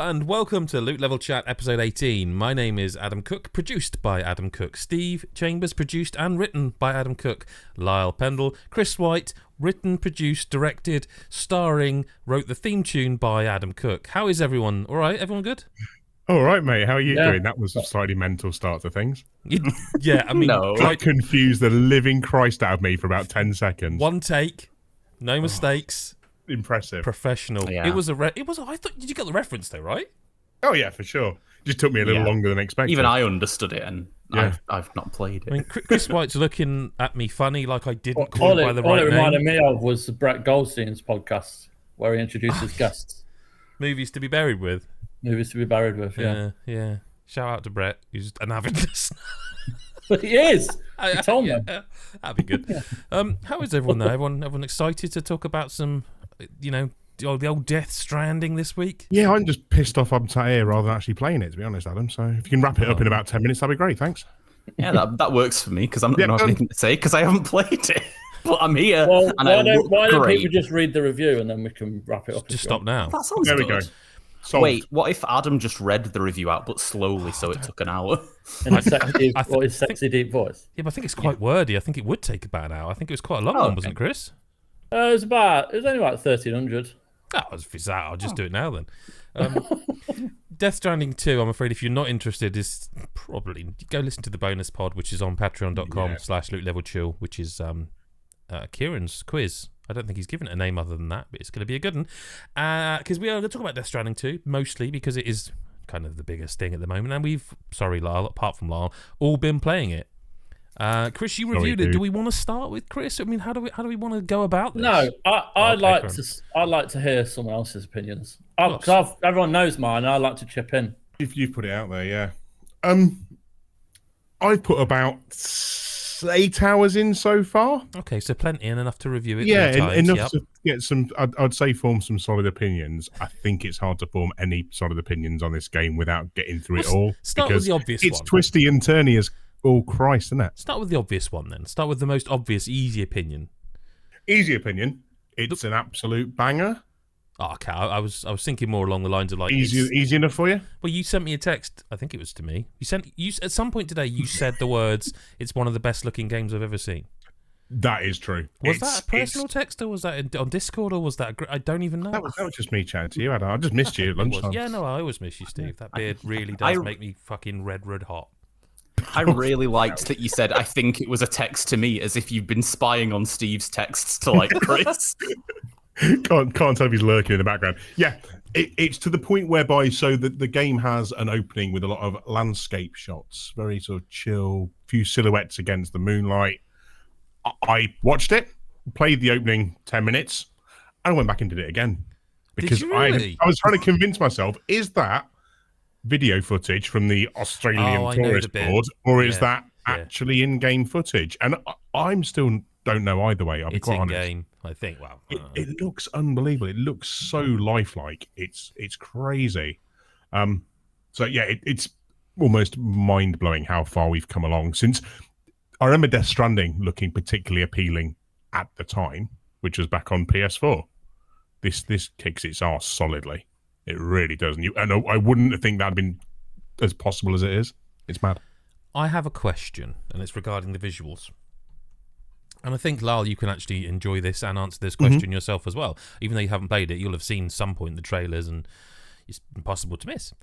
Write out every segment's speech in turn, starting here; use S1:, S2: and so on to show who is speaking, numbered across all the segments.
S1: And welcome to Loot Level Chat episode 18. My name is Adam Cook, produced by Adam Cook. Steve Chambers, produced and written by Adam Cook. Lyle Pendle, Chris White, written, produced, directed, starring, wrote the theme tune by Adam Cook. How is everyone? All right, everyone good?
S2: All right, mate. How are you doing? That was a slightly mental start to things.
S1: Yeah, I mean,
S2: That confused the living Christ out of me for about 10 seconds.
S1: One take, no mistakes.
S2: Impressive.
S1: Professional.
S3: Yeah.
S1: It was I thought, did you get the reference though, right?
S2: Oh, yeah, for sure. Just took me a little longer than expected.
S3: Even I understood it, and I've not played it.
S1: I mean, Chris White's looking at me funny, like I didn't call it by the right name.
S4: All it reminded me of was the Brett Goldstein's podcast, where he introduces guests.
S1: Movies to be buried with.
S4: Movies to be buried with,
S1: Yeah. Shout out to Brett, who's an avid listener.
S4: But he is. He told me.
S1: That'd be good. How is everyone though? Everyone excited to talk about some, the old Death Stranding this week?
S2: Yeah, I'm just pissed off I'm sat here rather than actually playing it, to be honest, Adam. So if you can wrap it up in about 10 minutes, that'd be great. Thanks.
S3: Yeah, that works for me, because I'm not going to have anything to say, because I haven't played it. But I'm here, and
S4: why don't
S3: great.
S4: people just read the review, and then we can wrap it up?
S1: Just stop now.
S3: That sounds
S2: There
S3: good.
S2: we go. Solved.
S3: Wait, what if Adam just read the review out, but slowly, so it took an hour?
S4: In a sexy deep voice.
S1: Yeah, but I think it's quite wordy. I think it would take about an hour. I think it was quite a long one, wasn't it, Chris?
S4: It was only about 1,300.
S1: Oh, if it's that, I'll just do it now then. Death Stranding 2, I'm afraid if you're not interested, is probably go listen to the bonus pod, which is on patreon.com/lootlevelchill, which is Kieran's quiz. I don't think he's given it a name other than that, but it's going to be a good one. Because we are going to talk about Death Stranding 2, mostly because it is kind of the biggest thing at the moment. And we've, sorry Lyle, apart from Lyle, all been playing it. Chris, you reviewed it. Do we want to start with Chris? I mean, how do we want to go about this?
S4: No, I'd like to hear someone else's opinions. Because everyone knows mine, and I like to chip in.
S2: If you've put it out there, yeah. I've put about 8 hours in so far.
S1: Okay, so plenty and enough to review it.
S2: Yeah, enough to get some, I'd say, form some solid opinions. I think it's hard to form any solid opinions on this game without getting through it all.
S1: Start with the obvious one.
S2: It's twisty and turny as all Christ, isn't it?
S1: Start with the obvious one then. Start with the most obvious, easy opinion.
S2: Easy opinion. It's an absolute banger.
S1: Oh, okay, I was thinking more along the lines of like
S2: easy enough for you.
S1: Well, you sent me a text. I think it was to me. You at some point today. You said the words, "It's one of the best looking games I've ever seen."
S2: That is true.
S1: Was that a personal text, or was that on Discord, or was that? I don't even know.
S2: That was just me chatting to you, Adam. I just missed you at lunchtime.
S1: Yeah, no, I always miss you, Steve. That beard really does make me fucking red hot.
S3: I really liked that you said, I think it was a text to me, as if you've been spying on Steve's texts to like Chris.
S2: Can't tell if he's lurking in the background. Yeah, it's to the point whereby the game has an opening with a lot of landscape shots, very sort of chill, few silhouettes against the moonlight. I watched it, played the opening 10 minutes, and I went back and did it again. Because
S1: did you really?
S2: I was trying to convince myself, is that video footage from the Australian tourist board, or is that actually in-game footage? And I'm still don't know either way. I'll be quite honest. It's in-game,
S1: I think. Wow,
S2: it looks unbelievable. It looks so lifelike. It's crazy. So yeah, it's almost mind-blowing how far we've come along since. I remember Death Stranding looking particularly appealing at the time, which was back on PS4. This kicks its arse solidly. It really does. And I wouldn't think that'd been as possible as it is. It's mad.
S1: I have a question, and it's regarding the visuals. And I think, Lyle, you can actually enjoy this and answer this question yourself as well. Even though you haven't played it, you'll have seen some point the trailers, and it's impossible to miss.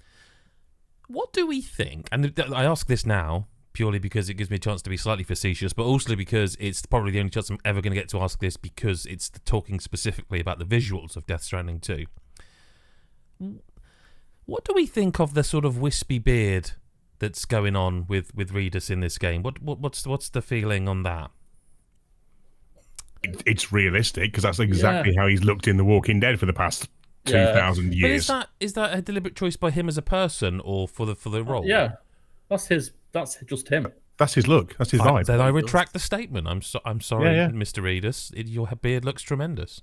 S1: What do we think? And I ask this now purely because it gives me a chance to be slightly facetious, but also because it's probably the only chance I'm ever going to get to ask this, because it's talking specifically about the visuals of Death Stranding 2. What do we think of the sort of wispy beard that's going on with Reedus in this game? What's the feeling on that?
S2: It's realistic, because that's exactly how he's looked in The Walking Dead for the past 2,000 years.
S1: But is that a deliberate choice by him as a person, or for the role?
S4: Yeah, that's just him.
S2: That's his look. That's his vibe.
S1: Then I retract the statement. I'm sorry, Mr. Reedus. Your beard looks tremendous.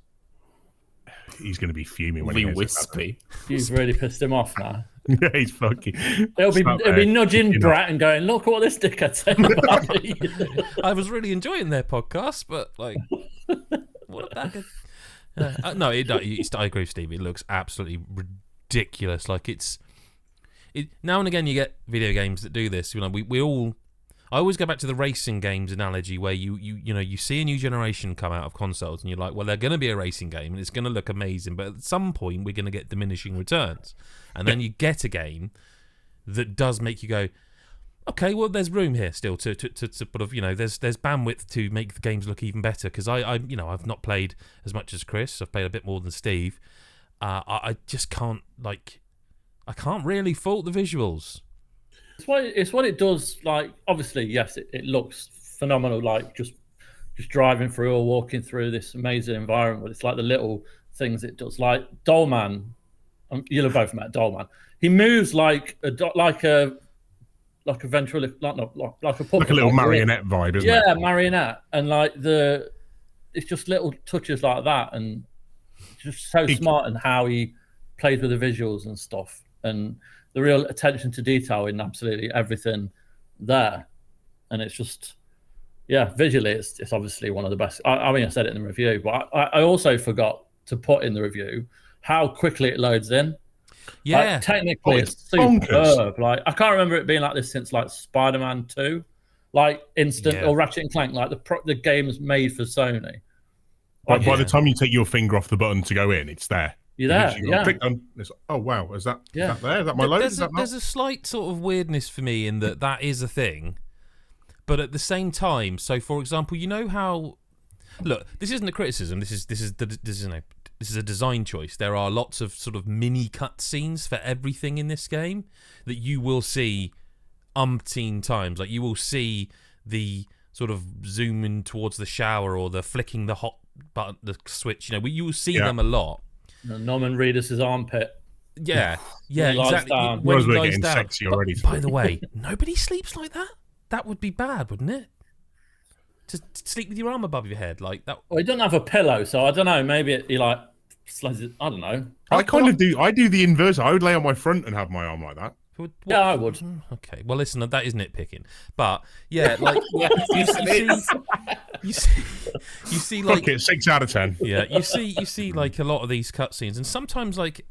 S2: He's going to be fuming when he hears
S3: wispy.
S4: You've really pissed him off now.
S2: Yeah, he's fucking.
S4: It'll be nudging Brett and going, "Look what this dickhead said about me."
S1: I was really enjoying their podcast, but like, what a bag of. No, I agree with Steve. It looks absolutely ridiculous. Like now and again you get video games that do this. You know, we all. I always go back to the racing games analogy where you see a new generation come out of consoles and you're like, well, they're going to be a racing game and it's going to look amazing, but at some point we're going to get diminishing returns, and then you get a game that does make you go, okay, well, there's room here still to sort of, there's bandwidth to make the games look even better, because I've not played as much as Chris. I've played a bit more than Steve. I just can't I can't really fault the visuals.
S4: It's what it does. Like, obviously, yes, it looks phenomenal. Like just driving through or walking through this amazing environment. But it's like the little things it does. Like Dollman, you'll have both met Dollman. He moves like a ventriloquist, like a puppet,
S2: like a little marionette vibe, isn't it?
S4: Yeah, marionette, and it's just little touches like that, and just so smart in how he plays with the visuals and stuff, and the real attention to detail in absolutely everything there. And it's just, visually, it's obviously one of the best. I mean, I said it in the review, but I also forgot to put in the review how quickly it loads in. Yeah, technically, it's superb. Like, I can't remember it being like this since like Spider-Man 2, like instant, or Ratchet and Clank. Like the game's made for Sony.
S2: By the time you take your finger off the button to go in, it's there.
S4: You're there,
S2: click on. It's like, oh wow, is that there? Is that my load?
S1: There's a slight sort of weirdness for me in that is a thing, but at the same time, so for example, you know how, look, this isn't a criticism. This is a design choice. There are lots of sort of mini cutscenes for everything in this game that you will see umpteen times. Like you will see the sort of zoom in towards the shower or the flicking the hot button, the switch. You will see them a lot.
S4: Norman Reedus' armpit.
S1: Yeah, exactly.
S2: When he lies down. Sexy already.
S1: By the way, nobody sleeps like that. That would be bad, wouldn't it? To sleep with your arm above your head like that.
S4: Well, he doesn't have a pillow, so I don't know. Maybe he I don't know.
S2: I kind of do. I do the inverse. I would lay on my front and have my arm like that.
S4: Yeah, I would.
S1: Okay. Well, listen, that is nitpicking, but like you see like
S2: 6 out of 10.
S1: Yeah, you see like a lot of these cutscenes, and sometimes like,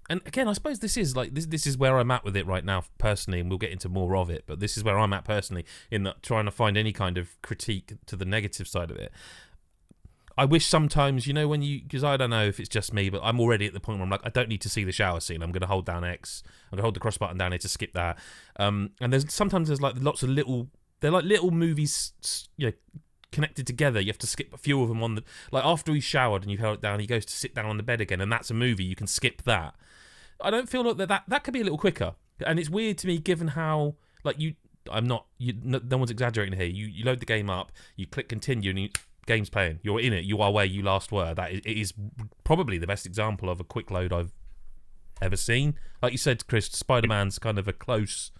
S1: and again, I suppose this is where I'm at with it right now personally, and we'll get into more of it. But this is where I'm at personally in that trying to find any kind of critique to the negative side of it. I wish sometimes, because I don't know if it's just me, but I'm already at the point where I'm like, I don't need to see the shower scene. I'm going to hold down X. I'm going to hold the cross button down here to skip that. And there's like lots of they're like little movies, connected together. You have to skip a few of them on like after he's showered and you've held it down, he goes to sit down on the bed again, and that's a movie. You can skip that. I don't feel like that could be a little quicker. And it's weird to me given how, like, no one's exaggerating here. You load the game up, you click continue, and game's playing. You're in it. You are where you last were. It is probably the best example of a quick load I've ever seen. Like you said, Chris, Spider-Man's kind of a close,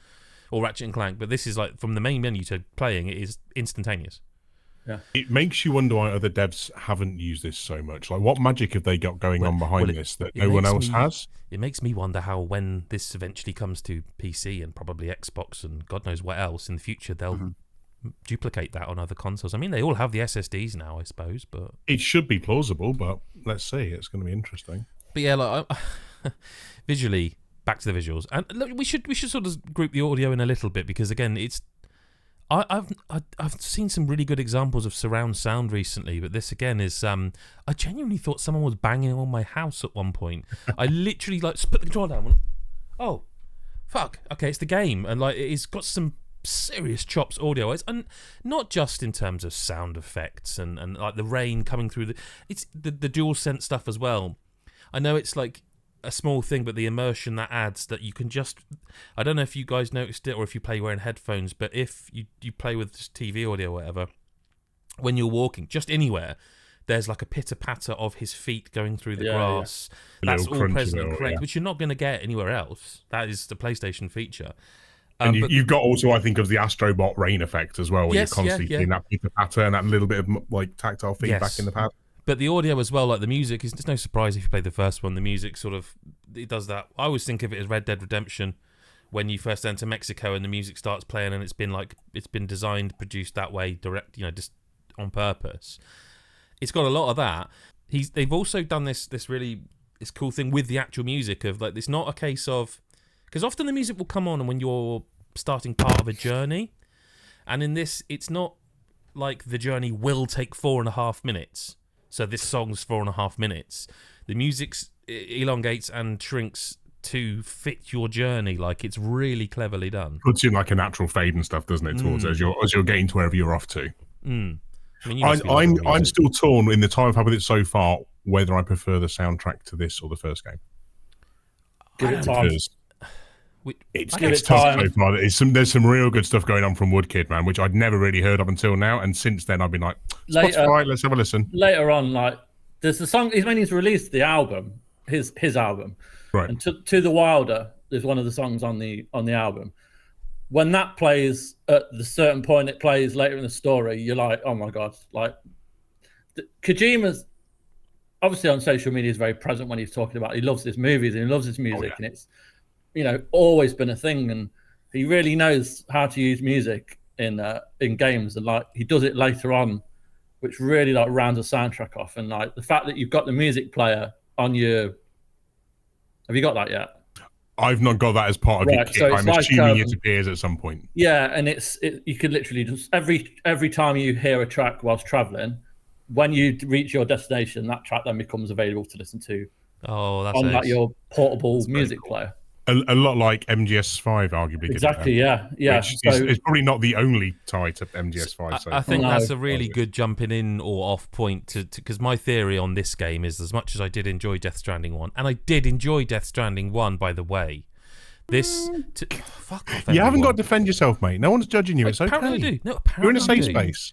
S1: or Ratchet and Clank, but this is like from the main menu to playing, it is instantaneous.
S2: Yeah. It makes you wonder why other devs haven't used this so much. Like, what magic have they got going on behind this that no one else has?
S1: It makes me wonder how, when this eventually comes to PC and probably Xbox and God knows what else in the future, they'll duplicate that on other consoles. I mean, they all have the SSDs now, I suppose, but
S2: it should be plausible. But let's see. It's going to be interesting.
S1: But yeah, like visually, back to the visuals, and look, we should sort of group the audio in a little bit, because again, it's I've seen some really good examples of surround sound recently, but this again is I genuinely thought someone was banging on my house at one point. I literally like just put the controller down. Oh, fuck! Okay, it's the game, and like it's got some serious chops audio-wise, and not just in terms of sound effects and like the rain coming through it's the DualSense stuff as well. I know it's like a small thing, but the immersion that adds, that you can just, I don't know if you guys noticed it or if you play wearing headphones, but if you play with just TV audio or whatever, when you're walking just anywhere, there's like a pitter-patter of his feet going through the grass. That's all present and correct, which you're not going to get anywhere else. That is the PlayStation feature.
S2: And you've got also, I think, of the Astrobot rain effect as well, where you're constantly seeing that pitter-patter and that little bit of like tactile feedback in the pad.
S1: But the audio as well, like the music, it's no surprise if you play the first one. The music sort of, it does that. I always think of it as Red Dead Redemption, when you first enter Mexico and the music starts playing, and it's been designed, produced that way, direct, just on purpose. It's got a lot of that. They've also done this really this cool thing with the actual music of like, it's not a case of, because often the music will come on when you're starting part of a journey, and in this, it's not like the journey will take 4.5 minutes. So this song's 4.5 minutes. The music elongates and shrinks to fit your journey. Like, it's really cleverly done.
S2: Puts in like a natural fade and stuff, doesn't it? Towards as you're getting to wherever you're off to.
S1: I mean,
S2: I'm still torn in the time I've had with it so far whether I prefer the soundtrack to this or the first game.
S4: Give it time.
S2: It's tough so far. There's some real good stuff going on from Woodkid, man, which I'd never really heard of until now. And since then, I've been like, Spotify, let's have a listen.
S4: Later on, like, there's the song. When he's released the album, his album,
S2: right?
S4: And to the Wilder is one of the songs on the album. When that plays at the certain point, it plays later in the story. You're like, oh my god! Like, Kojima's obviously on social media is very present when he's talking about. He loves his movies and he loves his music, and it's, you know, always been a thing, and he really knows how to use music in games, and like he does it later on, which really like rounds the soundtrack off. And like the fact that you've got the music player on your, have you got that yet?
S2: I've not got that as part of your kit. So I'm assuming it appears at some point.
S4: Yeah, and you could literally just every time you hear a track whilst traveling, when you reach your destination, that track then becomes available to listen to.
S1: Oh, that's
S4: on like your portable music player.
S2: A lot like MGS5, arguably.
S4: Exactly, yeah.
S2: It's probably not the only tie to MGS5.
S1: I think that's a really good jumping in or off point, because my theory on this game is, as much as I did enjoy Death Stranding 1, and I did enjoy Death Stranding 1, by the way, fuck off.
S2: You haven't got to defend yourself, mate. No one's judging you. It's okay.
S1: Apparently I do. No,
S2: you're in a safe space.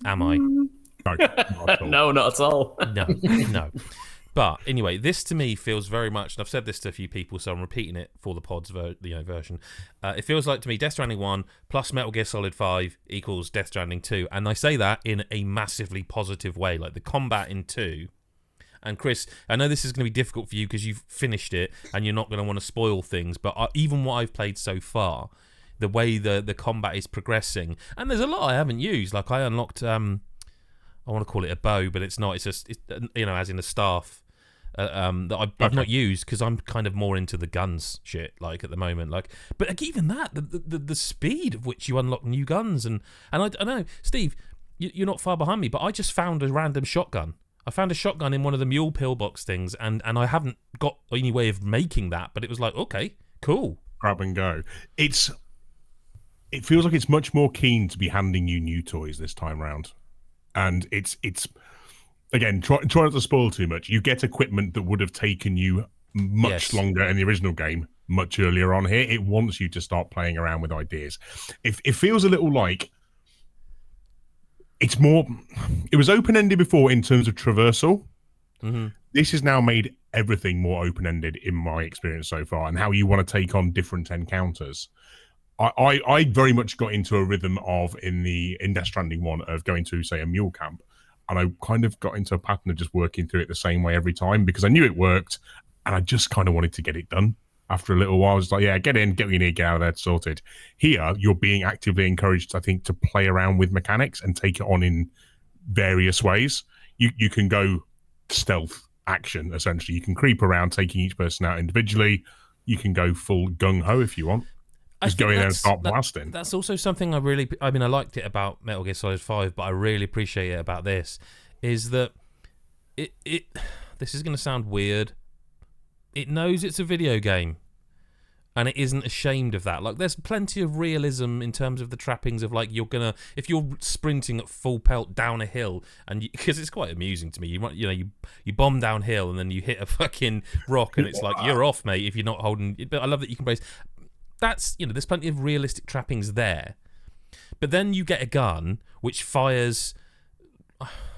S1: Am I?
S2: No, not at all.
S3: No, not at all.
S1: No. But anyway, this to me feels very much, and I've said this to a few people, so I'm repeating it for the pod's version. It feels like to me Death Stranding 1 plus Metal Gear Solid 5 equals Death Stranding 2. And I say that in a massively positive way. Like the combat in 2. And Chris, I know this is going to be difficult for you because you've finished it and you're not going to want to spoil things, but even what I've played so far, the way the combat is progressing, and there's a lot I haven't used. Like I unlocked, I want to call it a bow, but it's not. It's just, as in a staff. That I've not used because I'm kind of more into the guns shit, like at the moment. Like, but like, even that, the speed of which you unlock new guns, and I know, Steve, you're not far behind me, but I just found a random shotgun. I found a shotgun in one of the mule pillbox things, and I haven't got any way of making that, but it was like, okay, cool,
S2: grab and go. It feels like it's much more keen to be handing you new toys this time round, and it's. Again, try not to spoil too much. You get equipment that would have taken you much longer in the original game, much earlier on here. It wants you to start playing around with ideas. It feels a little like it's more. It was open-ended before in terms of traversal.
S1: Mm-hmm.
S2: This has now made everything more open-ended in my experience so far, and how you want to take on different encounters. I very much got into a rhythm of in Death Stranding 1 of going to, say, a mule camp. And I kind of got into a pattern of just working through it the same way every time because I knew it worked, and I just kind of wanted to get it done. After a little while, I was like, yeah, get in, get what you need, get out of there, sorted. Here, you're being actively encouraged, I think, to play around with mechanics and take it on in various ways. You can go stealth action, essentially. You can creep around, taking each person out individually. You can go full gung-ho if you want. Just go in there and start blasting.
S1: That's also something I liked it about Metal Gear Solid 5, but I really appreciate it about this, is that it this is going to sound weird. It knows it's a video game, and it isn't ashamed of that. Like, there's plenty of realism in terms of the trappings of, like, if you're sprinting at full pelt down a hill, and because it's quite amusing to me, you bomb downhill and then you hit a fucking rock, and it's like, you're off, mate, if you're not holding. But I love that you can brace. That's, there's plenty of realistic trappings there. But then you get a gun which fires,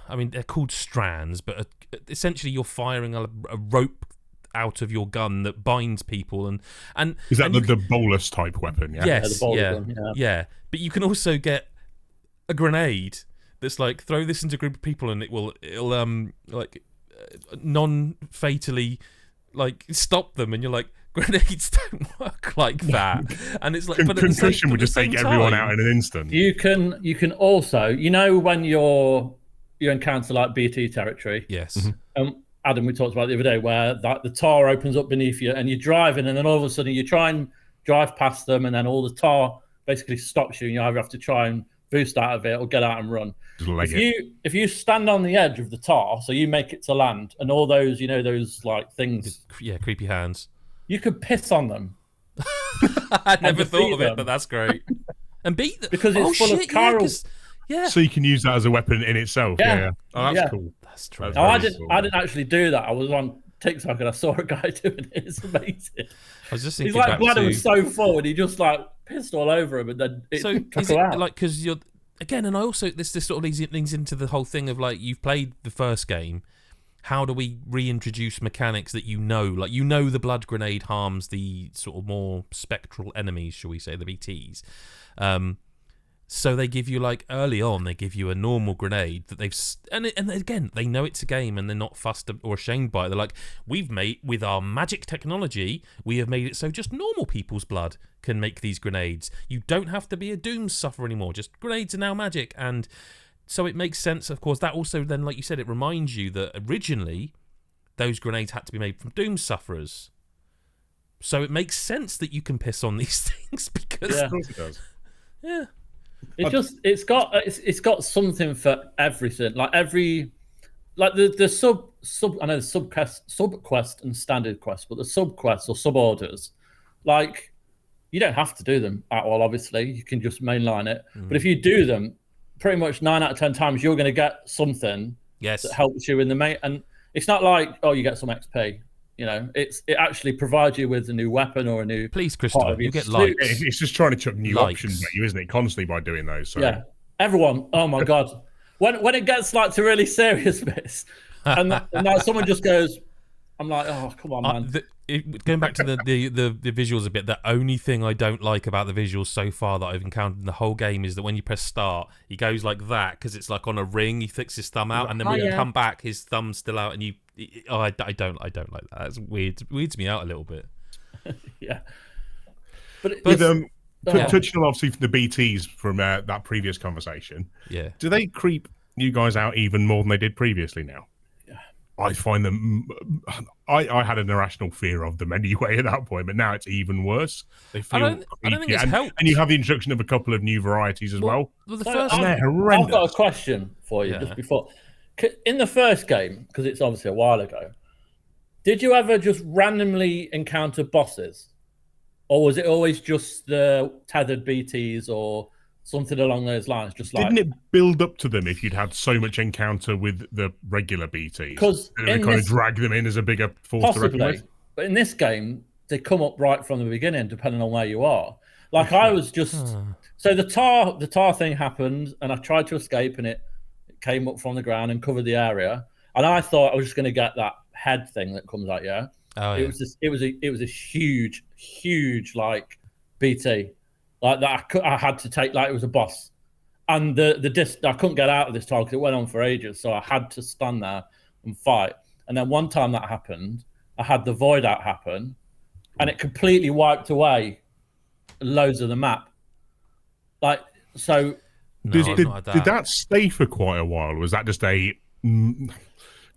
S1: I mean, they're called strands, but essentially you're firing a rope out of your gun that binds people. And
S2: is that the bolus type weapon? Yeah.
S1: Yes,
S4: yeah.
S1: But you can also get a grenade that's like, throw this into a group of people and it'll non-fatally like stop them, and you're like, grenades don't work like that. And it's like, but
S2: concussion would just take everyone out in an instant.
S4: You can also, when you encounter like BT territory,
S1: yes,
S4: Adam, we talked about the other day, where the tar opens up beneath you and you're driving, and then all of a sudden you try and drive past them, and then all the tar basically stops you, and you either have to try and boost out of it or get out and run. If you stand on the edge of the tar, so you make it to land, and all those, those like things,
S1: creepy hands,
S4: you could piss on them.
S1: I never thought of it, but that's great. And beat them
S4: because it's full of chiral.
S1: Yeah.
S2: So you can use that as a weapon in itself. Yeah. Oh, that's cool.
S1: That's true.
S4: I didn't actually do that. I was on TikTok and I saw a guy doing it. It's amazing.
S1: I was just thinking,
S4: his bladder was so full, and he just like pissed all over him, and then it took him out.
S1: Like, because you're again, and I also this sort of leads into the whole thing of like, you've played the first game. How do we reintroduce mechanics that like the blood grenade harms the sort of more spectral enemies, shall we say, the BTs. So they give you, like, early on, they give you a normal grenade that they've... And again, they know it's a game and they're not fussed or ashamed by it. They're like, with our magic technology, we have made it so just normal people's blood can make these grenades. You don't have to be a doom sufferer anymore. Just grenades are now magic. And so it makes sense, of course. That also then, like you said, it reminds you that originally those grenades had to be made from doom sufferers. So it makes sense that you can piss on these things because...
S2: Yeah, of course it does.
S1: Yeah.
S4: It's got something for everything. Like the sub I know the sub quest and standard quest, but the sub quests or sub orders, like, you don't have to do them at all. Obviously, you can just mainline it. But if you do them, pretty much 9 out of 10 times you're going to get something that helps you in the main. And it's not like, oh, you get some XP. It actually provides you with a new weapon or a new.
S1: Please, Christopher, you get likes.
S2: It's just trying to chuck new options at you, isn't it? Constantly by doing those. So.
S4: Yeah, everyone. Oh my god, when it gets like to really serious bits, and now someone just goes, I'm like, oh come on, man.
S1: Going back to the visuals a bit, the only thing I don't like about the visuals so far that I've encountered in the whole game is that when you press start, he goes like that because it's like on a ring. He flicks his thumb out, and then when you come back, his thumb's still out, and you. I don't like that. It's weird. It weirds me out a little bit.
S4: Yeah.
S2: But touching on obviously the BTs from that previous conversation.
S1: Yeah.
S2: Do they creep you guys out even more than they did previously now?
S4: Yeah.
S2: I find them. I had an irrational fear of them anyway at that point, but now it's even worse. They feel
S1: I don't think it's helped.
S2: And you have the introduction of a couple of new varieties as well.
S4: They're horrendous. I've got a question for you just before. In the first game, because it's obviously a while ago, did you ever just randomly encounter bosses? Or was it always just the tethered BTs or something along those lines?
S2: Didn't it build up to them if you'd had so much encounter with the regular BTs?
S4: Because
S2: they kind of drag them in as a bigger force to reckon with?
S4: But in this game, they come up right from the beginning, depending on where you are. Like, I was just... So the tar thing happened, and I tried to escape, and it came up from the ground and covered the area, and I thought I was just going to get that head thing that comes out. It was a huge like BT, like that. I had to take, like it was a boss, and the disc, I couldn't get out of this tar because it went on for ages, so I had to stand there and fight. And then one time that happened, I had the void out happen, and it completely wiped away loads of the map. Like, so.
S1: No,
S2: did that stay for quite a while? Or was that just a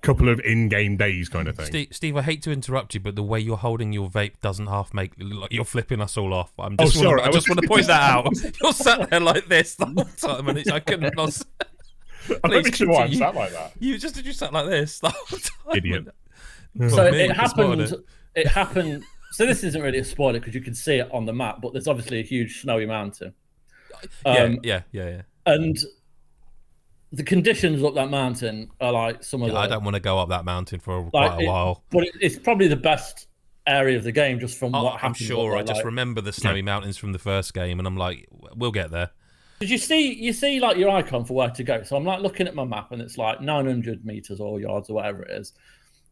S2: couple of in-game days kind of thing?
S1: Steve, I hate to interrupt you, but the way you're holding your vape doesn't half make it look like you're flipping us all off. I just want to point that out. You're sat there like this the whole time, and I couldn't.
S2: I'm not sure why I'm sat like that.
S1: You sat like this the whole time.
S2: Idiot.
S4: So it happened. It happened. So this isn't really a spoiler because you can see it on the map, but there's obviously a huge snowy mountain.
S1: Yeah.
S4: And the conditions up that mountain are like some of the...
S1: I don't want to go up that mountain for quite a while.
S4: But it's probably the best area of the game just from what happened.
S1: I'm sure. I just remember the snowy mountains from the first game, and I'm like, we'll get there.
S4: Did you see like your icon for where to go? So I'm like looking at my map, and it's like 900 meters or yards or whatever it is.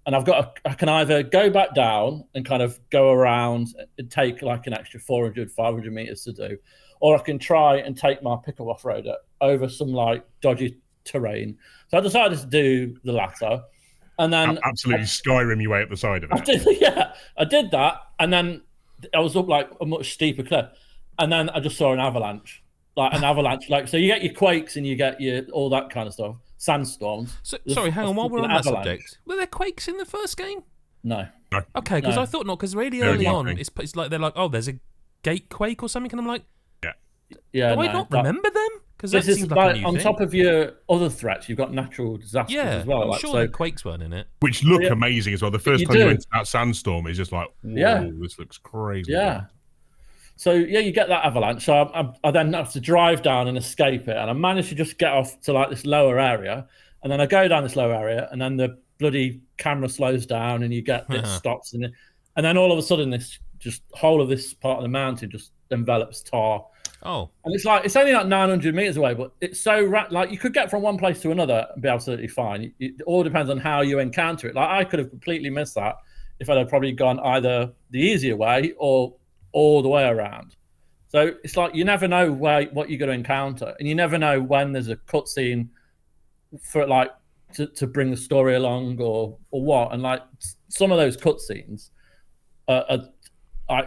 S4: And I can either go back down and kind of go around and take like an extra 400, 500 meters to do, or I can try and take my pickup off-roader over some like dodgy terrain. So I decided to do the latter, and then
S2: absolutely Skyrim your way up the side of
S4: it. I did that, and then I was up like a much steeper cliff, and then I just saw an avalanche, like so you get your quakes and you get your all that kind of stuff. sandstorms.
S1: So, sorry, hang on. While we're on that subject, were there quakes in the first game?
S4: No.
S1: Okay, because I thought not. Because really early on, it's like they're like, oh, there's a gate quake or something, and I'm like,
S4: yeah.
S1: Do I not remember them? Because that
S4: this
S1: seems
S4: is
S1: like a new
S4: on
S1: thing.
S4: top of your other threats, you've got natural disasters as well.
S1: I'm sure the quakes weren't in it.
S2: Which look amazing as well. The first time you went to that sandstorm, it's just like, whoa, this looks crazy.
S4: Yeah. So, you get that avalanche. So I then have to drive down and escape it. And I managed to just get off to like this lower area. And then I go down this lower area, and then the bloody camera slows down, and you get it stops. And then all of a sudden, this just whole of this part of the mountain just envelops tar.
S1: Oh.
S4: And it's only like 900 meters away, but it's so like you could get from one place to another and be absolutely fine. It all depends on how you encounter it. Like I could have completely missed that if I'd have probably gone either the easier way or all the way around. So it's like you never know what you're going to encounter, and you never know when there's a cutscene for like to bring the story along or what. And like some of those cutscenes are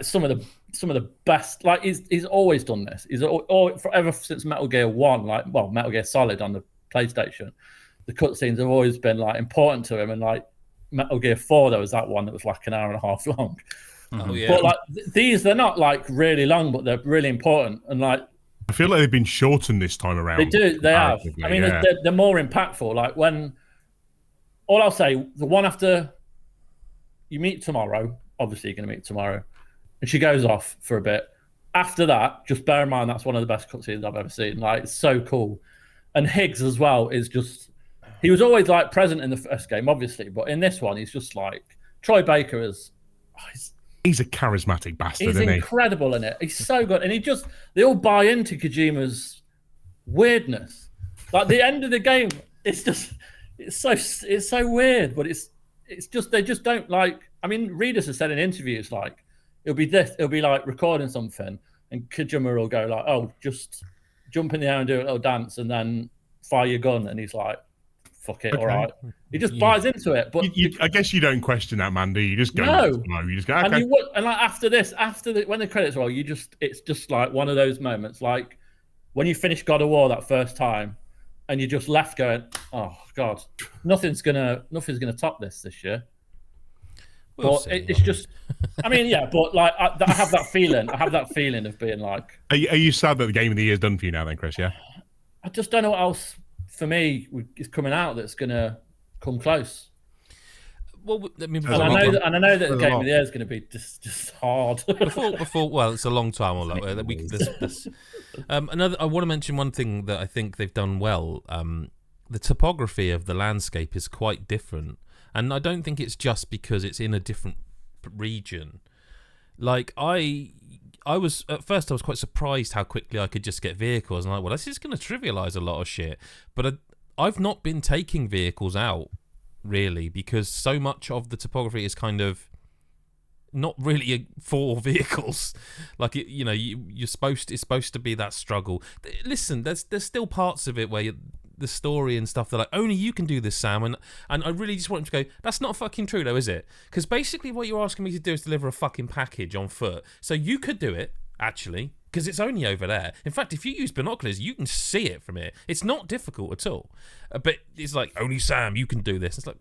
S4: some of the best. Like he's always done this. He's forever since Metal Gear 1, Metal Gear Solid on the PlayStation. The cutscenes have always been like important to him, and like Metal Gear 4, there was that one that was like an hour and a half long.
S1: Oh yeah.
S4: But like these, they're not like really long, but they're really important. And like
S2: I feel like they've been shortened this time around.
S4: They do. They have. I mean, they're more impactful. Like when, all I'll say, the one after you meet tomorrow, obviously you're going to meet tomorrow, and she goes off for a bit. After that, just bear in mind that's one of the best cutscenes I've ever seen. Like it's so cool. And Higgs as well is just, he was always like present in the first game, obviously, but in this one he's just like Troy Baker is.
S2: He's a charismatic bastard,
S4: He's
S2: isn't he?
S4: incredible in it. He's so good. And they all buy into Kojima's weirdness. Like the end of the game, it's so weird, but it's just, they just don't like, I mean, readers have said in interviews, like, it'll be like recording something and Kojima will go like, oh, just jump in the air and do a little dance and then fire your gun. And he's like, fuck it, all right. He just buys into it. But
S2: I guess you don't question that, man, do you? You just go,
S4: no.
S2: You just go, okay.
S4: And like after this, when the credits roll, it's just like one of those moments, like when you finish God of War that first time, and you just left going, oh God, nothing's gonna top this year. It's just, I mean, yeah, but like I have that feeling. I have that feeling of being like.
S2: Are you sad that the game of the year is done for you now, then, Chris? Yeah.
S4: I just don't know what else for me is coming out that's gonna come close.
S1: Well, I mean,
S4: I know that the game of the year is going to be just hard.
S1: before, well, it's a long time. I want to mention one thing that I think they've done well. The topography of the landscape is quite different, and I don't think it's just because it's in a different region. Like I was at first, I was quite surprised how quickly I could just get vehicles, and I'm like, well, this is going to trivialize a lot of shit. But I've not been taking vehicles out really, because so much of the topography is kind of not really for vehicles. Like it's supposed to be that struggle. Listen, there's still parts of it where the story and stuff, they're like, only you can do this, Sam, and I really just want him to go, that's not fucking true though, is it? Because basically what you're asking me to do is deliver a fucking package on foot, so you could do it actually, because it's only over there. In fact, if you use binoculars, you can see it from here. It's not difficult at all. But it's like, only Sam, you can do this. It's like,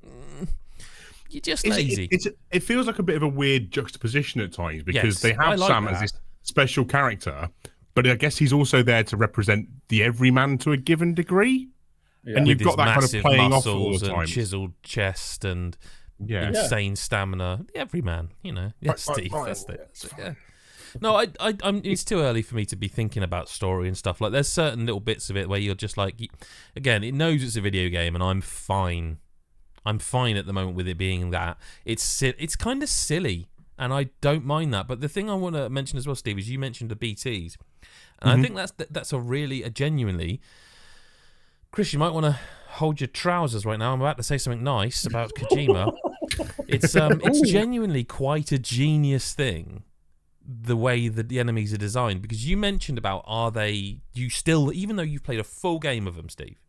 S1: you're just lazy.
S2: It feels like a bit of a weird juxtaposition at times, because they have Sam as this special character, but I guess he's also there to represent the everyman to a given degree. Yeah. And you've got that kind of playing off all the time.
S1: And chiseled chest and insane stamina. The everyman, Yes, Steve, that's it. Yeah. No, I'm. It's too early for me to be thinking about story and stuff. Like, there's certain little bits of it where you're just like, again, it knows it's a video game, and I'm fine. I'm fine at the moment with it being that. It's kind of silly, and I don't mind that. But the thing I want to mention as well, Steve, is you mentioned the BTs, and I think that's a genuinely. Chris, you might want to hold your trousers right now. I'm about to say something nice about Kojima. It's genuinely quite a genius thing, the way that the enemies are designed, because you mentioned about, you still, even though you've played a full game of them, Steve,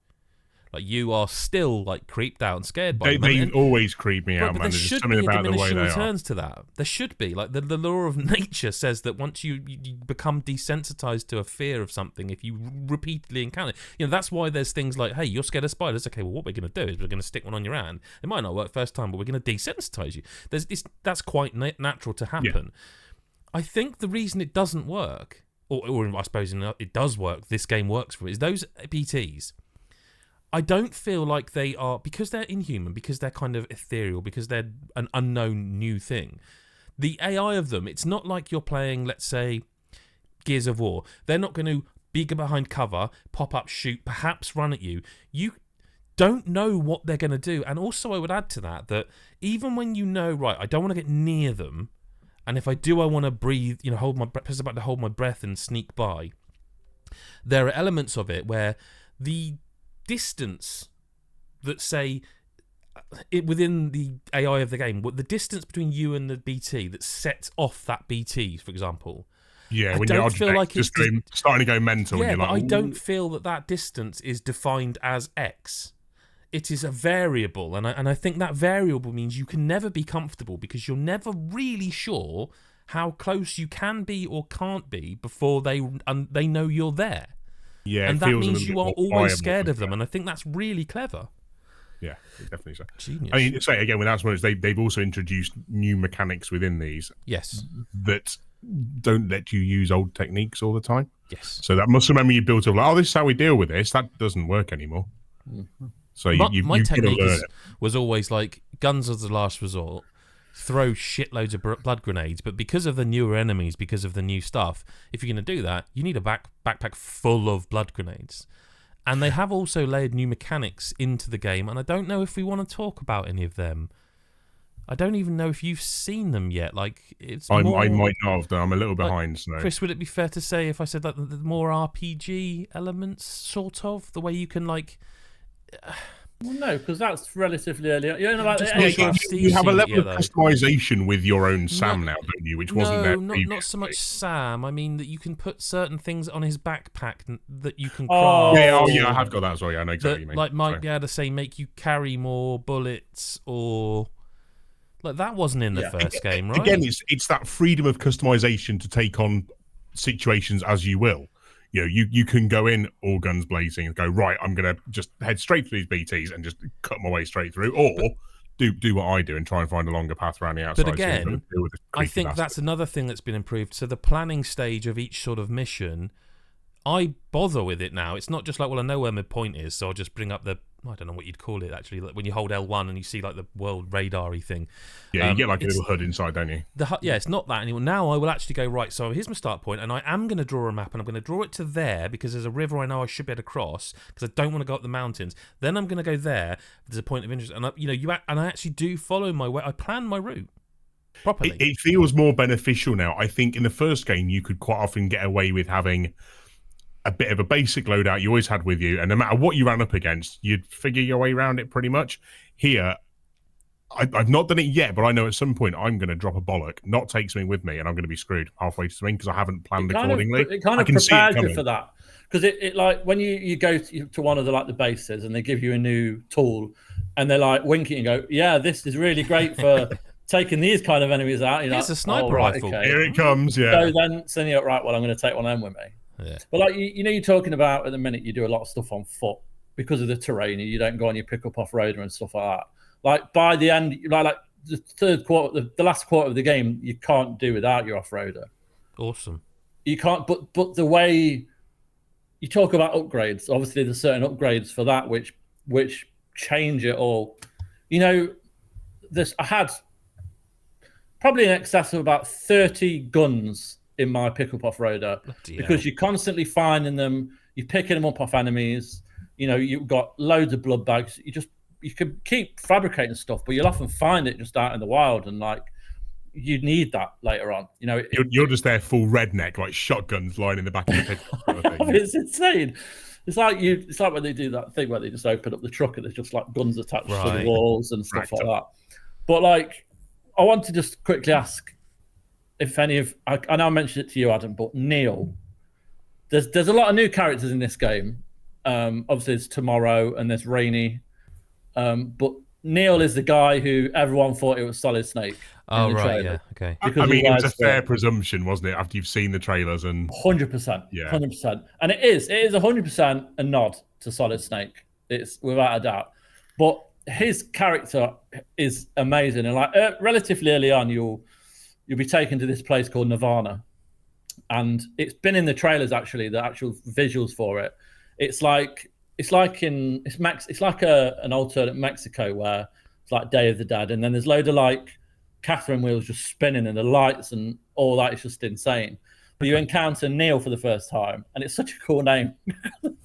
S1: Like you are still like creeped out and scared by them.
S2: They always creep me out,
S1: but
S2: man.
S1: there
S2: There's
S1: should
S2: something
S1: be a
S2: about the way
S1: diminishing
S2: they are.
S1: returns to that. There should be. Like the law of nature says that once you become desensitized to a fear of something, if you repeatedly encounter it, that's why there's things like, hey, you're scared of spiders. Okay, well, what we're going to do is we're going to stick one on your hand. It might not work first time, but we're going to desensitize you. That's quite natural to happen.
S2: Yeah.
S1: I think the reason it doesn't work, or I suppose it does work, this game works for it, is those BTs. I don't feel like they are, because they're inhuman, because they're kind of ethereal, because they're an unknown new thing. The AI of them, it's not like you're playing, let's say, Gears of War. They're not going to be behind cover, pop up, shoot, perhaps run at you. You don't know what they're going to do. And also I would add to that even when you know, right, I don't want to get near them, and if I do, I want to breathe, hold my breath, press about to hold my breath and sneak by. There are elements of it where the distance that, say, within the AI of the game, the distance between you and the BT that sets off that BT, for example.
S2: Yeah, when
S1: I
S2: you're
S1: don't feel like it's
S2: starting to go mental.
S1: Yeah,
S2: and you're
S1: but
S2: like,
S1: I don't feel that distance is defined as X. It is a variable, and I think that variable means you can never be comfortable because you're never really sure how close you can be or can't be before they know you're there.
S2: Yeah,
S1: and that means you are always scared of them, and I think that's really clever.
S2: Yeah, definitely so.
S1: Genius.
S2: I mean, say again, with Outsmarters, they've also introduced new mechanics within these.
S1: Yes.
S2: That don't let you use old techniques all the time.
S1: Yes.
S2: So that muscle memory you built up, like, oh, this is how we deal with this. That doesn't work anymore.
S1: Mm-hmm.
S2: So
S1: my technique was always like guns as the last resort. Throw shitloads of blood grenades, but because of the newer enemies, because of the new stuff, if you're going to do that, you need a backpack full of blood grenades. And they have also layered new mechanics into the game, and I don't know if we want to talk about any of them. I don't even know if you've seen them yet. Like I
S2: might not have done. I'm a little behind. So.
S1: Chris, would it be fair to say if I said like the more RPG elements, sort of the way you can like?
S4: Well, no, because that's relatively early. You
S2: have a level of customization with your own Sam now, don't you? Which wasn't there previously.
S1: Not so much Sam. I mean that you can put certain things on his backpack that you can
S2: craft.
S1: Oh,
S2: yeah, I have got that as well. Yeah, I know exactly what you mean.
S1: Like might be able to say make you carry more bullets or. Like that wasn't in the first game, right?
S2: Again, it's that freedom of customization to take on situations as you will. You can go in all guns blazing and go, right, I'm going to just head straight through these BTs and just cut my way straight through, or do what I do and try and find a longer path around the outside.
S1: But again, I think that's another thing that's been improved. So the planning stage of each sort of mission, I bother with it now. It's not just like, well, I know where my point is, so I'll just bring up I don't know what you'd call it, actually, like when you hold L1 and you see like the world radar-y thing.
S2: Yeah, you get like a little HUD inside, don't you?
S1: It's not that anymore. Now I will actually go, right, so here's my start point, and I am going to draw a map, and I'm going to draw it to there, because there's a river I know I should be able to cross, because I don't want to go up the mountains. Then I'm going to go there, there's a point of interest, and I actually do follow my way. I plan my route properly.
S2: It feels more beneficial now. I think in the first game, you could quite often get away with having a bit of a basic loadout you always had with you, and no matter what you ran up against, you'd figure your way around it pretty much. Here, I've not done it yet, but I know at some point I'm going to drop a bollock, not take something with me, and I'm going to be screwed halfway to swing because I haven't planned accordingly.
S4: It kind of prepares you for that, because it like when you go to one of the bases and they give you a new tool, and they're like winking and go, yeah, this is really great for taking these kind of enemies out.
S1: It's a sniper rifle.
S4: Okay.
S2: Here it comes. Yeah.
S4: So then you're right. Well, I'm going to take one home with me.
S1: Yeah.
S4: But like you're talking about at the minute, you do a lot of stuff on foot because of the terrain. You don't go on your pickup off-roader and stuff like that. Like by the end, like the third quarter, the last quarter of the game, you can't do without your off-roader.
S1: Awesome.
S4: You can't. But the way you talk about upgrades, obviously there's certain upgrades for that which change it all. I had probably in excess of about 30 guns in my pickup off-roader because you're constantly finding them, you're picking them up off enemies, you've got loads of blood bags. You could keep fabricating stuff, but you'll often find it just out in the wild, and like you need that later on.
S2: You're just there full redneck, like shotguns lying in the back of the pickup.
S4: It's insane. It's like when they do that thing where they just open up the truck and there's just like guns attached to the walls and stuff like that. But like, I want to just quickly ask if any of I know I mentioned it to you, Adam, but Neil, there's a lot of new characters in this game, Obviously, it's tomorrow and there's rainy. But Neil is the guy who everyone thought it was Solid Snake.
S1: Oh, right, yeah, okay.
S2: I mean, it was a fair presumption, wasn't it, after you've seen the trailers? And
S4: 100%.
S2: Yeah.
S4: 100%. And it is 100% a nod to Solid Snake. It's without a doubt. But his character is amazing. And like relatively early on, you'll be taken to this place called Nirvana. And it's been in the trailers, actually, the actual visuals for it. It's like an alternate Mexico where it's like Day of the Dead, and then there's load of like Catherine wheels just spinning and the lights and all that is just insane. But you encounter Neil for the first time, and it's such a cool name.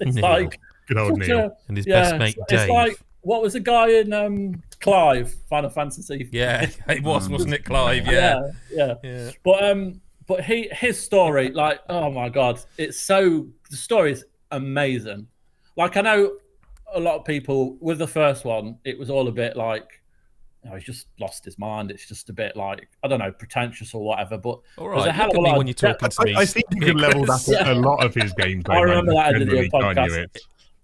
S4: It's
S1: Neil.
S4: like
S2: good old Neil
S1: and his best mate Dave.
S4: It's like what was the guy in Clive Final Fantasy?
S1: Yeah, it wasn't it, Clive? Yeah.
S4: But his story, like, oh my god, the story is amazing. Like, I know a lot of people with the first one, it was all a bit like, he's just lost his mind. It's just a bit like, I don't know, pretentious or whatever. But
S1: all right, there's a hell of a lot when you're talking to me.
S2: I think you can level that a lot of his gameplay.
S4: I remember that in the podcast.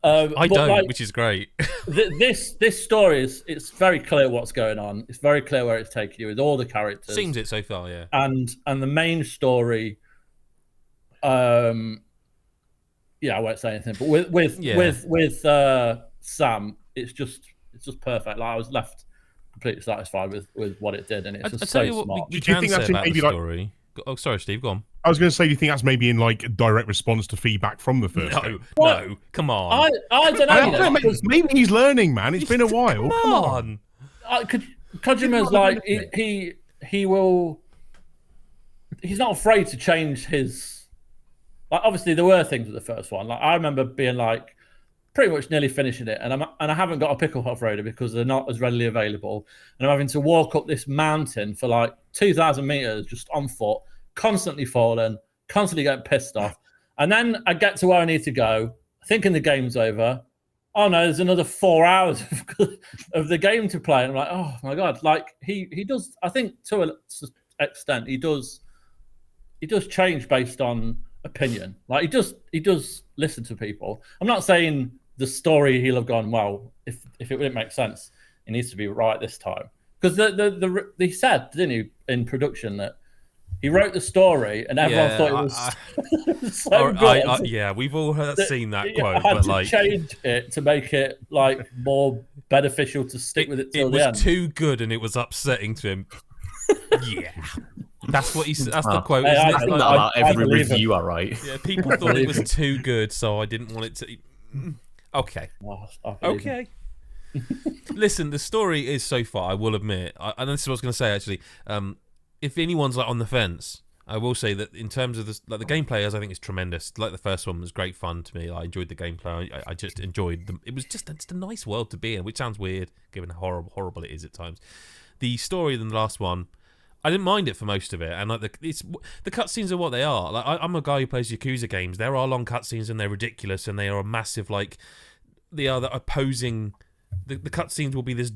S1: I don't, like, which is great.
S4: this story it's very clear what's going on. It's very clear where it's taking you with all the characters.
S1: Seems it so far, yeah.
S4: And the main story, I won't say anything. But with Sam, it's just perfect. Like, I was left completely satisfied with what it did, and it's just so smart.
S1: Do you think that's maybe the story? Oh, sorry, Steve, go on.
S2: I was going to say, do you think that's maybe in like direct response to feedback from the first game?
S1: No, come on.
S4: I don't know.
S2: Maybe he's learning, man. It's been a while.
S1: Come on.
S4: Kojima's like he will. He's not afraid to change his. Like, obviously, there were things with the first one. Like, I remember being like, pretty much nearly finishing it, and I haven't got a pickup off-roader because they're not as readily available, and I'm having to walk up this mountain for like 2,000 meters just on foot, constantly falling, constantly getting pissed off, and then I get to where I need to go, thinking the game's over. Oh no, there's another 4 hours of the game to play, and I'm like, oh my god! Like he does. I think to an extent he does change based on opinion. Like he does listen to people. I'm not saying the story he'll have gone, well, if it didn't make sense, it needs to be right this time. Because he said, didn't he, in production, that he wrote the story and everyone thought it was so good.
S1: Yeah, we've all seen that quote.
S4: Had
S1: but
S4: to
S1: like,
S4: change it to make it like more beneficial to stick with it till the end.
S1: It was too good and it was upsetting to him. Yeah. That's what he said. That's the quote.
S3: I think that about every review, all right.
S1: Yeah, people thought it was too good, so I didn't want it to. Okay. Okay. Listen, the story is so far, I will admit, and this is what I was going to say actually. If anyone's like on the fence, I will say that in terms of the gameplay, I think it's tremendous. Like the first one was great fun to me. I enjoyed the gameplay. I just enjoyed them. It was just a nice world to be in, which sounds weird given how horrible it is at times. The story in the last one, I didn't mind it for most of it, and like the cutscenes are what they are. Like I'm a guy who plays Yakuza games. There are long cutscenes and they're ridiculous, and they are a massive like they are the opposing. The cutscenes will be this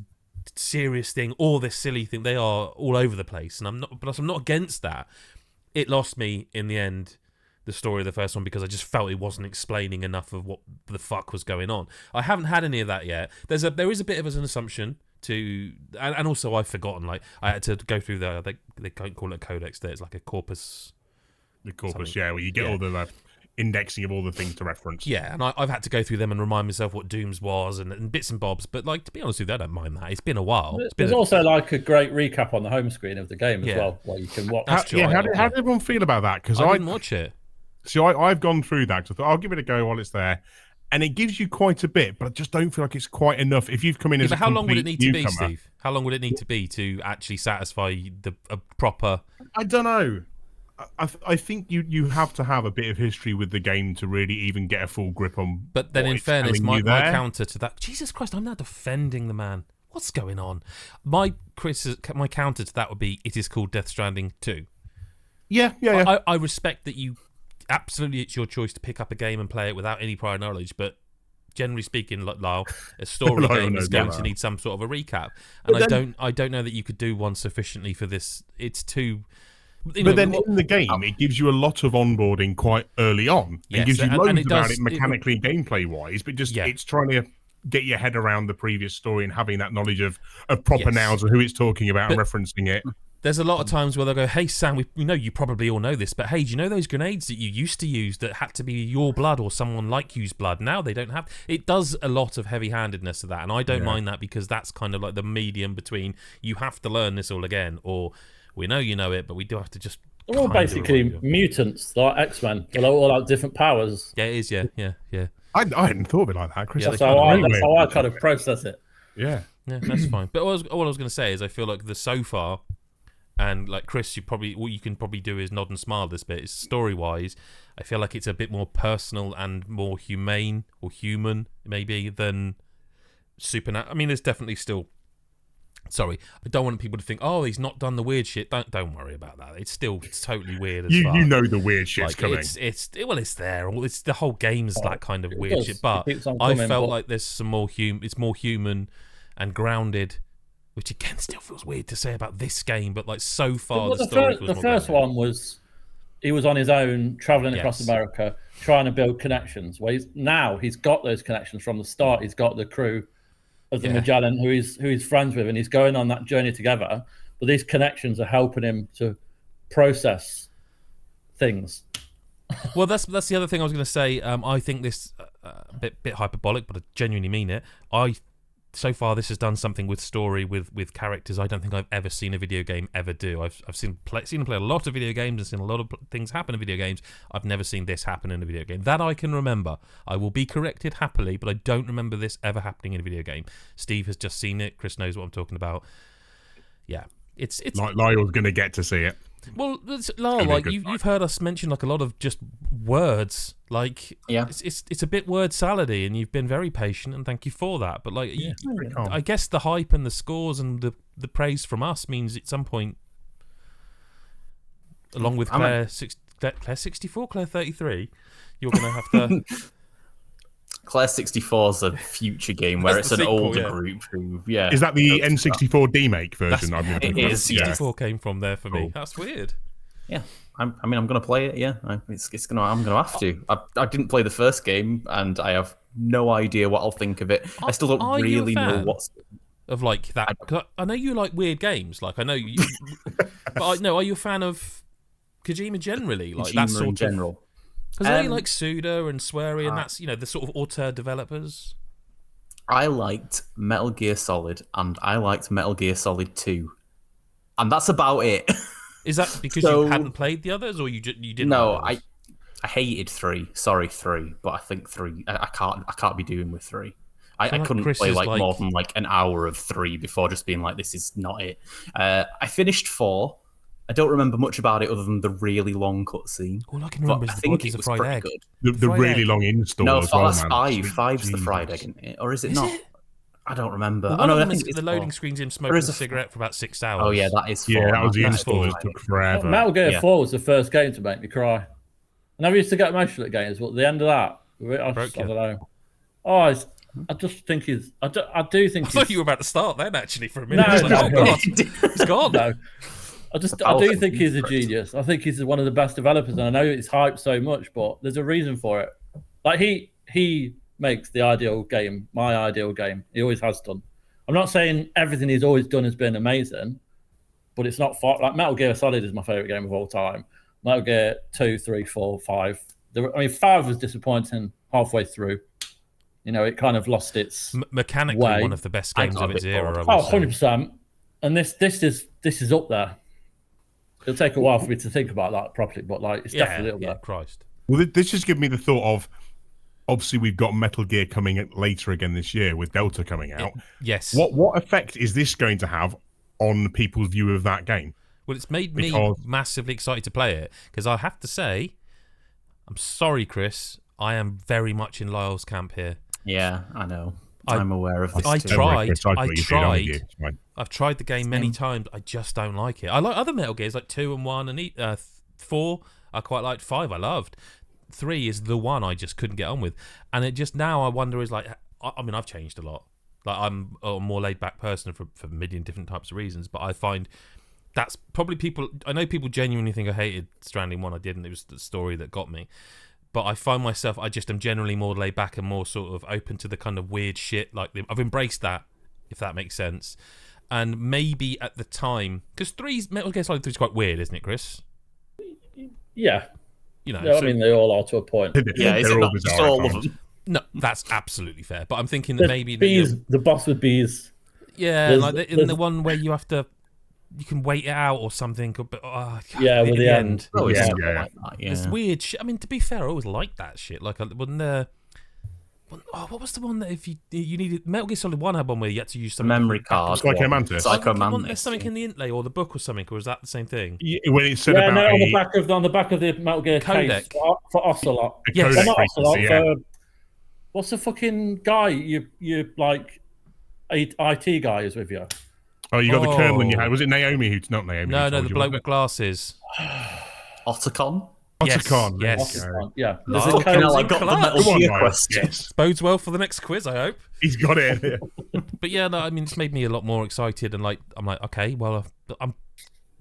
S1: serious thing or this silly thing. They are all over the place, and I'm not against that. It lost me in the end, the story of the first one, because I just felt it wasn't explaining enough of what the fuck was going on. I haven't had any of that yet. There is a bit of an assumption. And also I've forgotten, like I had to go through they don't call it a codex there, it's like a corpus.
S2: The corpus, where you get all the indexing of all the things to reference.
S1: Yeah, and I've had to go through them and remind myself what Dooms was and bits and bobs, but like to be honest with you, I don't mind that. It's been a while.
S4: There's also like a great recap on the home screen of the game as well, where you can watch.
S2: How did everyone feel about that? Because
S1: I didn't watch it.
S2: So I've gone through that because I thought I'll give it a go while it's there. And it gives you quite a bit, but I just don't feel like it's quite enough. If you've come in as a complete
S1: how long would it need to be,
S2: newcomer,
S1: Steve? How long would it need to be to actually satisfy a proper?
S2: I don't know. I think you have to have a bit of history with the game to really even get a full grip on.
S1: But then, in fairness, my counter to that, Jesus Christ, I'm now defending the man. What's going on? My counter to that would be, it is called Death Stranding 2.
S2: Yeah.
S1: I respect that you. Absolutely, it's your choice to pick up a game and play it without any prior knowledge, but generally speaking, like Lyle, a story game is going to need some sort of a recap, and I don't know that you could do one sufficiently for this. It's too
S2: But then in the game, it gives you a lot of onboarding quite early on, and gives you loads about it mechanically, gameplay-wise. But just it's trying to get your head around the previous story and having that knowledge of proper nouns and who it's talking about and referencing it.
S1: There's a lot of times where they'll go, "Hey Sam, we know you probably all know this, but hey, do you know those grenades that you used to use that had to be your blood or someone like you's blood? Now they don't have." It does a lot of heavy-handedness to that, and I don't mind that because that's kind of like the medium between you have to learn this all again, or we know you know it, but we do have to just.
S4: They're all basically mutants, like X-Men. They all have different powers.
S1: Yeah, it is. Yeah.
S2: I hadn't thought of it like that, Chris.
S4: That's how I kind of process it.
S2: Yeah,
S1: that's fine. But all I was going to say is I feel like so far. And like Chris, what you can probably do is nod and smile this bit. Is story-wise, I feel like it's a bit more personal and more humane or human, maybe, than supernatural. I mean, there's definitely still. Sorry, I don't want people to think, "Oh, he's not done the weird shit." Don't worry about that. It's totally weird as fuck.
S2: You know the weird shit's coming.
S1: It's there. It's the whole game's that kind of weird shit. But I felt like there's some more It's more human and grounded. Which again still feels weird to say about this game, but like so far
S4: the first one was he was on his own traveling across America trying to build connections. Well, he's got those connections from the start. He's got the crew of the Magellan who he's friends with, and he's going on that journey together. But these connections are helping him to process things.
S1: Well, that's the other thing I was going to say. I think this a bit hyperbolic, but I genuinely mean it. So far, this has done something with story, with characters I don't think I've ever seen a video game ever do. I've seen him play a lot of video games and seen a lot of things happen in video games. I've never seen this happen in a video game. That I can remember. I will be corrected happily, but I don't remember this ever happening in a video game. Steve has just seen it. Chris knows what I'm talking about. Yeah, it's
S2: like Lyle's going to get to see it.
S1: Well, Lyle, like you've heard us mention like a lot of just words. Like it's a bit word salady, and you've been very patient, and thank you for that. But like, I guess the hype and the scores and the praise from us means at some point, along with Claire 64, Claire 33, you're going to have to.
S3: Claire 64 is a future game where it's an
S1: sequel,
S3: older group who,
S2: Is that the N64 demake version?
S3: It is.
S1: 64 came from there for me. That's weird.
S3: Yeah. I'm going to play it. Yeah, I'm going to have to. I didn't play the first game, and I have no idea what I'll think of it. I still don't really know what's
S1: of like that. I know you like weird games. Like I know you, but are you a fan of Kojima generally? Like that sort
S3: in general.
S1: Because I know you like Suda and Swery, and that's the sort of auteur developers.
S3: I liked Metal Gear Solid, and I liked Metal Gear Solid 2, and that's about it.
S1: Is that because you hadn't played the others, or you didn't?
S3: No, I hated 3. Sorry, 3, but I think 3. I can't be doing with 3. I couldn't play like more than like an hour of 3 before just being like, this is not it. I finished 4. I don't remember much about it other than the really long cutscene.
S1: All I can remember is the bodies of fried egg.
S2: The really long install.
S3: No,
S2: as well,
S3: that's
S2: man.
S3: 5. 5's the fried egg, isn't it? Or is it not? I don't remember.
S1: Well, I think the loading screen's him smoking a cigarette for about 6 hours.
S3: Oh yeah, that is 4.
S2: Yeah, that was the install. It took forever.
S4: Metal Gear 4 was the first game to make me cry. I never used to get emotional at games, but at the end of that, I don't know. I just think I do think.
S1: I thought you were about to start then, actually, for a minute.
S4: No,
S1: oh God, he's gone.
S4: No. I do think he's a genius. I think he's one of the best developers, and I know it's hyped so much, but there's a reason for it. Like he makes the ideal game, my ideal game. He always has done. I'm not saying everything he's always done has been amazing, but it's not far. Like Metal Gear Solid is my favorite game of all time. Metal Gear 2, 3, 4, 5. 5 was disappointing halfway through. It kind of lost its
S1: mechanically
S4: way.
S1: One of the best games of its era.
S4: 100%. And this is up there. It'll take a while for me to think about that properly, but it's definitely up there.
S1: Christ.
S2: Well, this just gives me the thought of, obviously we've got Metal Gear coming later again this year with Delta coming out.
S1: Yes.
S2: What effect is this going to have on people's view of that game?
S1: Well, it's made me massively excited to play it, because I have to say, I'm sorry, Chris, I am very much in Lyle's camp here.
S3: Yeah, I know. I'm aware of this.
S1: I've tried the game many times. I just don't like it. I like other Metal Gears like 2 and 1 and 4. I quite liked. 5 I loved. 3 is the one I just couldn't get on with. And it just now I wonder is like, I mean, I've changed a lot. Like I'm a more laid back person for a million different types of reasons, but I find that's probably people. I know people genuinely think I hated Stranding 1. I didn't. It was the story that got me. But I find myself, I just am generally more laid back and more sort of open to the kind of weird shit. Like I've embraced that, if that makes sense. And maybe at the time, because Metal Gear Solid 3 is quite weird, isn't it, Chris?
S4: Yeah.
S1: You know,
S4: no, I mean, they all are to a point.
S3: Yeah, is it not just all of them?
S1: No, that's absolutely fair. But I'm thinking that maybe
S4: the boss with bees.
S1: Yeah, like in the one where you can wait it out or something. But
S4: yeah, with the end.
S3: Oh,
S4: yeah.
S3: like that, yeah.
S1: It's weird shit. I mean, to be fair, I always liked that shit. Like when what was the one that if you needed Metal Gear Solid 1 had one where you had to use some
S3: memory card.
S2: Psycho Mantis.
S1: There's something in the inlay or the book or something, or is that the same thing?
S2: Yeah, when it said
S4: on the back of the Metal Gear case for Ocelot.
S1: Yes,
S4: not Ocelot.
S2: Yeah.
S4: What's the fucking guy you like? IT guy is with you.
S2: Oh, you got the Colonel in your hand. Was it Naomi who's not Naomi?
S1: No, the bloke with glasses.
S3: Otacon?
S2: Otacon.
S1: Yes.
S4: Yeah.
S3: I got the Metal Gear question.
S2: Yes.
S1: Bodes well for the next quiz, I hope.
S2: He's got it.
S1: But yeah, no, I mean, it's made me a lot more excited and I'm like, okay, well, I'm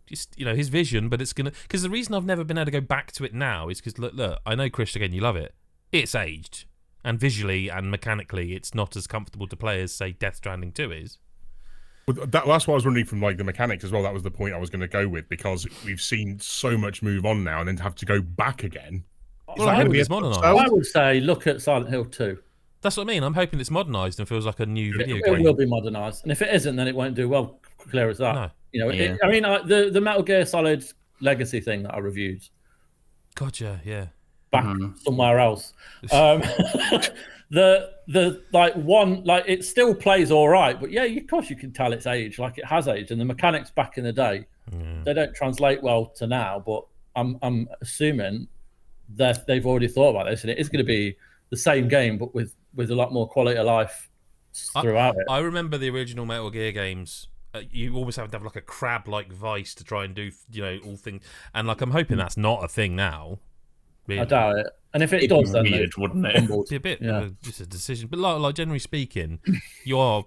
S1: just, his vision, but it's going to... Because the reason I've never been able to go back to it now is because, look, I know, Chris, again, you love it. It's aged. And visually and mechanically, it's not as comfortable to play as, say, Death Stranding 2 is.
S2: Well, that's what I was wondering from the mechanics as well. That was the point I was going to go with, because we've seen so much move on now, and then to have to go back again.
S1: Well, I hope it's modernised.
S4: I would say look at Silent Hill 2.
S1: That's what I mean. I'm hoping it's modernised and feels like a new video game.
S4: It will be modernised, and if it isn't, then it won't do well. Clear as that.
S1: No.
S4: The Metal Gear Solid Legacy thing that I reviewed.
S1: Gotcha. Yeah.
S4: Back somewhere else. It still plays all right, but yeah, of course you can tell it's aged, like it has aged, and the mechanics back in the day, they don't translate well to now. But I'm assuming that they've already thought about this, and it is going to be the same game, but with a lot more quality of life throughout it.
S1: I remember the original Metal Gear games. You always have to have like a crab-like vice to try and do all things, and I'm hoping that's not a thing now. Really.
S4: I doubt it. And if it does, then
S3: weird, wouldn't it?
S1: It'd be a bit just a decision. But like generally speaking, you are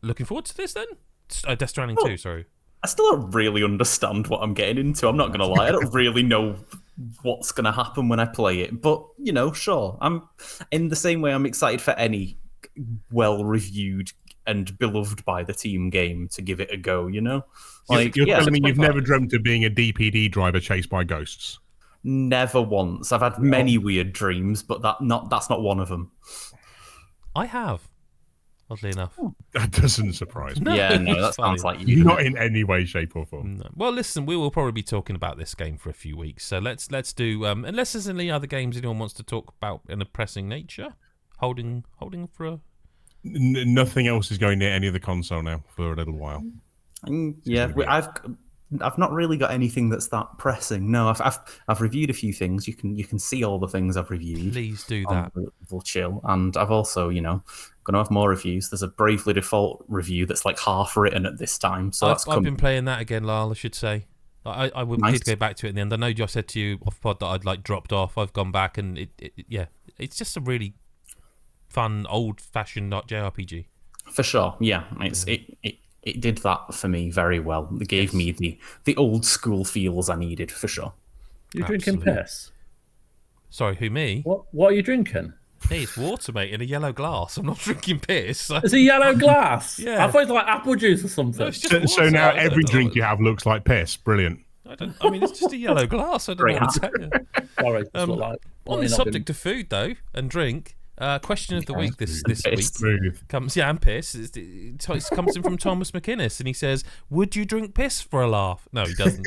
S1: looking forward to this then? Death Stranding 2, sorry.
S3: I still don't really understand what I'm getting into. I'm not going to lie. I don't really know what's going to happen when I play it. But, sure. I'm in the same way I'm excited for any well-reviewed and beloved by the team game to give it a go, You're
S2: telling me you've never dreamt of being a DPD driver chased by ghosts?
S3: Never once. I've had many weird dreams, but that's not one of them.
S1: I have, oddly enough.
S2: That doesn't surprise me.
S3: That sounds like you.
S2: Not in any way, shape, or form.
S1: No. Well, listen, we will probably be talking about this game for a few weeks, so let's do. Unless there's any other games anyone wants to talk about in a pressing nature, holding for a.
S2: Nothing else is going near any of the console now for a little while.
S3: I've not really got anything that's that pressing. No, I've reviewed a few things. You can see all the things I've reviewed.
S1: Please do that.
S3: We'll chill. And I've also, going to have more reviews. There's a Bravely Default review that's like half written at this time. So
S1: I've been playing that again, Lyle, I should say. I did go back to it in the end. I know Josh said to you off pod that I'd dropped off. I've gone back and it's just a really fun, old-fashioned JRPG.
S3: For sure, yeah. It did that for me very well. It gave me the old school feels I needed, for sure.
S4: You're drinking piss?
S1: Sorry, who, me?
S4: What are you drinking?
S1: Hey, it's water, mate, in a yellow glass. I'm not drinking piss.
S4: It's a yellow glass?
S1: Yeah.
S4: I thought it was like apple juice or something.
S1: No,
S2: so now every drink you have looks like piss. Brilliant.
S1: It's just a yellow glass. I don't know what to tell you.
S4: Sorry.
S1: On the subject of food, though, and drink, question of the week this week comes, and piss. It comes in from Thomas McInnes, and he says, "Would you drink piss for a laugh?" No, he doesn't.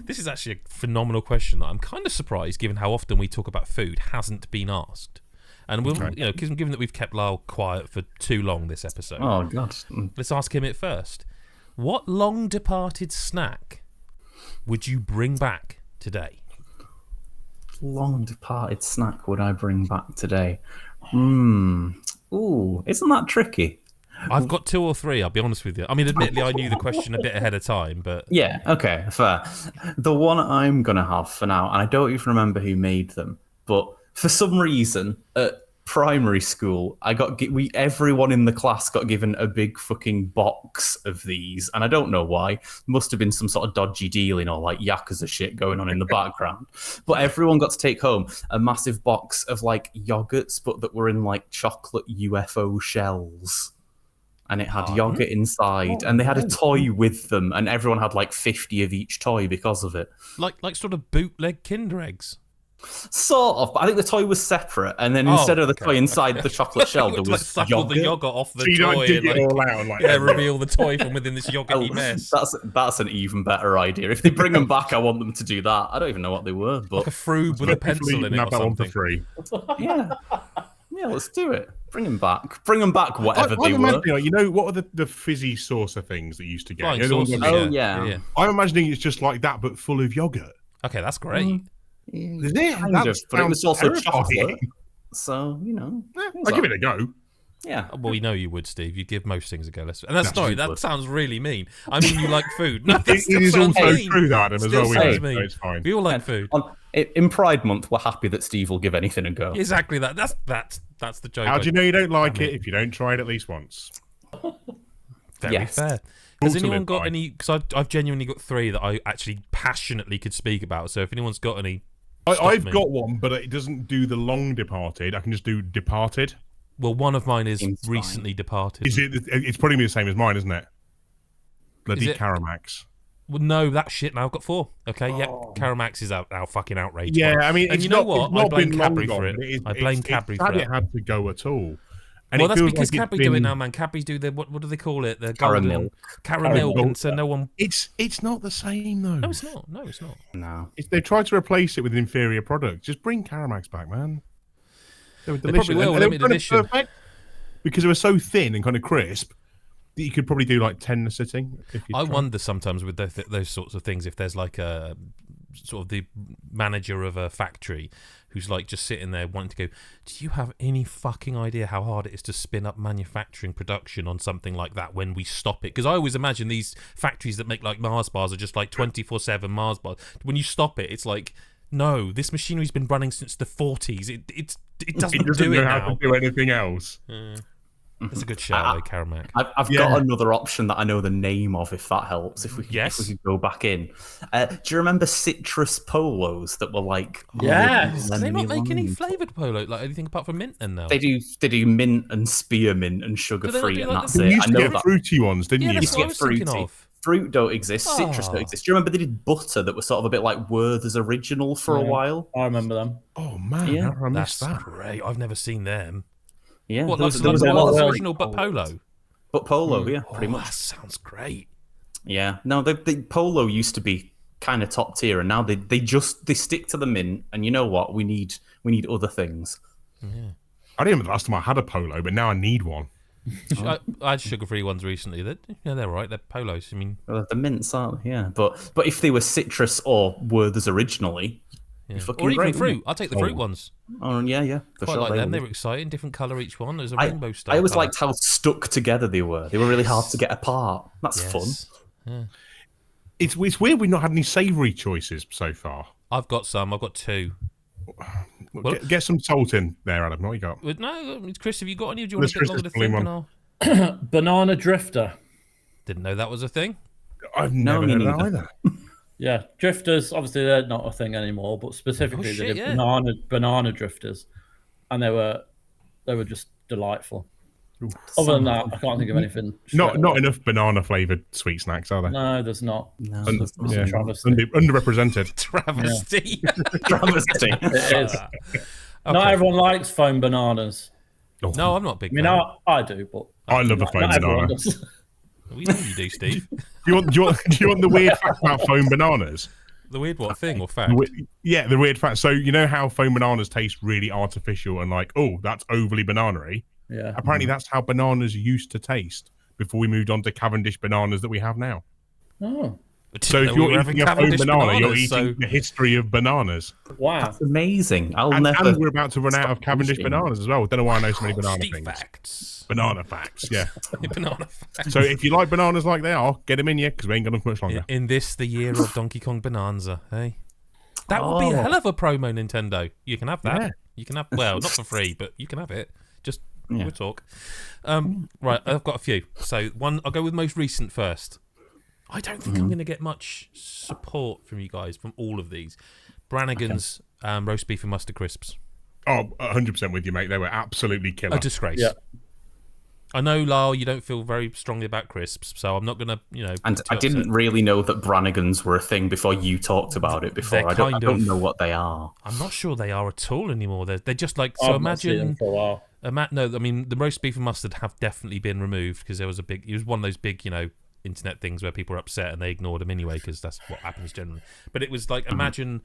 S1: This is actually a phenomenal question that I'm kind of surprised, given how often we talk about food, hasn't been asked. And we'll, given that we've kept Lyle quiet for too long this episode.
S3: Oh God!
S1: Let's ask him it first. What long-departed snack would you bring back today?
S3: Long departed snack would I bring back today? Ooh, isn't that tricky?
S1: I've got 2 or 3, I'll be honest with you. I mean, admittedly, I knew the question a bit ahead of time, but...
S3: Yeah, okay, fair. The one I'm going to have for now, and I don't even remember who made them, but for some reason, at primary school, everyone in the class got given a big fucking box of these, and I don't know why. Must have been some sort of dodgy dealing or like Yakuza shit going on in the background. But everyone got to take home a massive box of like yogurts, but that were in like chocolate UFO shells. And it had yogurt inside, and they had a toy with them, and everyone had like 50 of each toy because of it.
S1: Like sort of bootleg Kinder Eggs.
S3: Sort of, but I think the toy was separate, and then instead of the toy inside the chocolate shell, there was
S1: suck
S3: yogurt.
S1: all the yogurt off the
S2: So you
S1: toy.
S2: don't dig
S1: and,
S2: it all out and like
S1: reveal the toy from within this yogurty mess.
S3: That's an even better idea. If they bring them back, I want them to do that. I don't even know what they were, but
S1: Like a froob with a pencil in it or
S2: that one for
S1: something.
S2: free.
S3: yeah, let's do it. Bring them back. Bring them back, whatever they were.
S2: Like, you know, what are the fizzy saucer things that you used to get?
S1: Flying
S2: You know, the ones
S1: saucers,
S2: that-
S3: yeah.
S2: I'm imagining it's just like that, but full of yogurt.
S1: Okay, that's great.
S2: Is it?
S3: Kind
S2: That
S3: of, but it was also
S2: sounds
S3: chocolate.
S2: terrifying.
S3: So, you know.
S2: I'll give it a go.
S3: Yeah.
S1: Well, we know you would, Steve. You'd give most things a go. And that's sorry, that
S3: would.
S1: sounds really mean. I mean, you like food. No,
S2: It is also true, that Adam, as
S1: Still
S2: well. We
S1: sounds
S2: know,
S1: mean.
S2: so it's fine.
S1: We all like food.
S3: In Pride Month, we're happy that Steve will give anything a go.
S1: Exactly that. That's the joke.
S2: How do you know you don't like it if you don't try it at least once?
S1: Very
S3: Yes.
S1: fair. Has
S2: to
S1: anyone
S2: live
S1: got
S2: by.
S1: any? Because I've genuinely got 3 that I actually passionately could speak about. So if anyone's got any,
S2: I've
S1: me.
S2: got one, but it doesn't do the long departed. I can just do departed.
S1: well, one of mine is
S3: Seems fine.
S1: recently departed.
S2: Is it? It's probably the same as mine, isn't it? Bloody
S1: Is it?
S2: Caramax.
S1: Well, no, that shit now. I've got 4. Okay, yeah, Caramax is out fucking outrageous.
S2: Yeah, I mean,
S1: and
S2: it's
S1: you know
S2: not,
S1: what?
S2: It's not
S1: I blame
S2: been long
S1: Cadbury
S2: gone,
S1: for it.
S2: but
S1: I blame
S2: it's
S1: Cadbury
S2: sad
S1: for
S2: it
S1: that.
S2: had to go at all. And
S1: Well,
S2: it
S1: that's
S2: feels
S1: because
S2: like it's
S1: Cadbury do it
S2: been-
S1: now, man. Cadbury's do the what do they call it? The
S3: Caramel.
S1: golden caramel,
S2: Caramel.
S1: and so no one.
S2: It's not the same though.
S1: No, it's not. No, it's not.
S3: No.
S2: They tried to replace it with an inferior product. Just bring Caramax back, man. They were delicious.
S1: probably will,
S2: And they were
S1: limited
S2: kind of
S1: edition.
S2: perfect because they were so thin and kind of crisp that you could probably do like 10 a sitting. If you
S1: I
S2: tried.
S1: wonder sometimes with those sorts of things if there's like a sort of the manager of a factory who's like just sitting there wanting to go, do you have any fucking idea how hard it is to spin up manufacturing production on something like that when we stop it? Because I always imagine these factories that make like Mars bars are just like 24/7 Mars bars. When you stop it, it's like, no, this machinery's been running since the 40s. It doesn't,
S2: It doesn't
S1: do it
S2: know how
S1: now.
S2: to do anything else.
S1: It's a good shout, though, Caramac.
S3: I've
S2: Yeah.
S3: got another option that I know the name of, if that helps. If we could go back in. Do you remember citrus polos that were like?
S4: Yes.
S1: Do they not make any
S3: lemony
S1: flavoured polo, like anything apart from mint then now?
S3: They do mint and spearmint and sugar
S1: Do they
S3: free,
S1: not do
S3: and
S1: like
S3: that's
S1: the-
S2: You
S3: it.
S2: used
S3: I
S2: to
S3: know
S2: get
S3: that.
S2: fruity ones, didn't
S1: Yeah,
S2: you?
S1: that's what I
S3: get
S1: was thinking
S3: fruity.
S1: of.
S3: Fruit don't exist. Citrus don't exist. Do you remember they did butter that was sort of a bit like Werther's original for a while?
S4: I remember them.
S2: Oh man,
S3: Yeah.
S2: how did I miss
S1: That's
S2: that?
S1: great. I've never seen them.
S3: Yeah,
S1: What,
S3: there
S1: like,
S3: was
S4: a lot
S1: Werther's
S4: of
S1: original but polo?
S3: but polo, yeah, pretty
S1: Oh,
S3: much.
S1: that sounds great.
S3: Yeah, no, the polo used to be kind of top tier, and now they stick to the mint. And you know what? We need other things.
S2: I don't remember the last time I had a polo, but now I need one.
S1: I had sugar-free ones recently. They're right. They're polos. I mean,
S3: Well, the mints aren't, yeah. But if they were citrus or Werther's originally,
S1: yeah.
S3: fucking
S1: Or even
S3: great,
S1: fruit.
S3: wouldn't
S1: I'll take the fruit ones.
S3: oh yeah, for
S1: Quite
S3: sure.
S1: like
S3: they
S1: them.
S3: were.
S1: They were exciting. Different colour each one. There's a rainbow star.
S3: I always
S1: colour.
S3: liked how stuck together they were. They were really hard to get apart. That's fun.
S1: Yes.
S2: It's weird we've not had any savoury choices so far.
S1: I've got some. I've got 2. Well-
S2: Get some salt in there, Adam. What you got?
S1: But no, Chris, have you got any? Or do you want
S2: Let's
S1: a bit longer to
S2: just pull him
S1: think? And
S2: on.
S1: I'll...
S4: Banana Drifter.
S1: Didn't know that was a thing.
S2: I've
S3: No,
S2: never
S3: me
S2: heard of that
S3: neither.
S2: either.
S4: Yeah, drifters. Obviously, they're not a thing anymore, but specifically,
S1: Oh, shit,
S4: they did
S1: yeah.
S4: banana drifters, and they were just delightful. Other than that, I can't think of anything.
S2: Not
S4: straight away.
S2: enough banana flavoured sweet snacks, are there?
S4: No, there's not.
S3: No,
S2: Un-
S3: that's not
S2: yeah.
S4: travesty.
S2: Underrepresented.
S1: Travesty.
S3: travesty.
S4: It is.
S1: Okay.
S4: Not everyone likes foam bananas.
S2: Oh,
S1: No, I'm not a big
S4: I mean,
S1: fan.
S4: I do, but
S2: I love a foam
S4: not everyone
S2: banana.
S4: does.
S1: We know you do, Steve.
S2: Do you want the weird fact about foam bananas?
S1: The weird what thing or fact?
S2: Yeah, the weird fact. So you know how foam bananas taste really artificial and like, oh, that's overly banana-y?
S4: Yeah.
S2: Apparently that's how bananas used to taste before we moved on to Cavendish bananas that we have now.
S4: Oh,
S2: So if you're eating a foam banana, you're eating the history of bananas.
S4: wow.
S3: That's amazing. I'll
S2: And
S3: never.
S2: we're about to run out of Cavendish
S3: eating.
S2: bananas as well. Don't know why I know so many banana
S1: Steve
S2: things.
S1: facts.
S2: Banana facts, yeah.
S1: Banana facts.
S2: So if you like bananas like they are, get them in you because we ain't got enough much longer.
S1: In this, the year of Donkey Kong Bonanza, hey? That would be a hell of a promo, Nintendo. You can have that.
S2: Yeah.
S1: You can have, well, not for free, but you can have it. Just we'll talk. Right, I've got a few. So I'll go with most recent first. I don't think I'm going to get much support from you guys from all of these. Brannigan's roast beef and mustard crisps.
S2: Oh, 100% with you, mate. They were absolutely killer.
S1: A disgrace.
S4: Yeah.
S1: I know, Lyle, you don't feel very strongly about crisps, so I'm not going to,
S3: And I didn't really know that Brannigan's were a thing before you talked about it before. I don't know what they are.
S1: I'm not sure they are at all anymore. They're just like, so
S4: I've
S1: imagine...
S4: not seen them for a while.
S1: No, I mean, the roast beef and mustard have definitely been removed because it was one of those big, internet things where people were upset and they ignored them anyway because that's what happens generally. But it was like, imagine...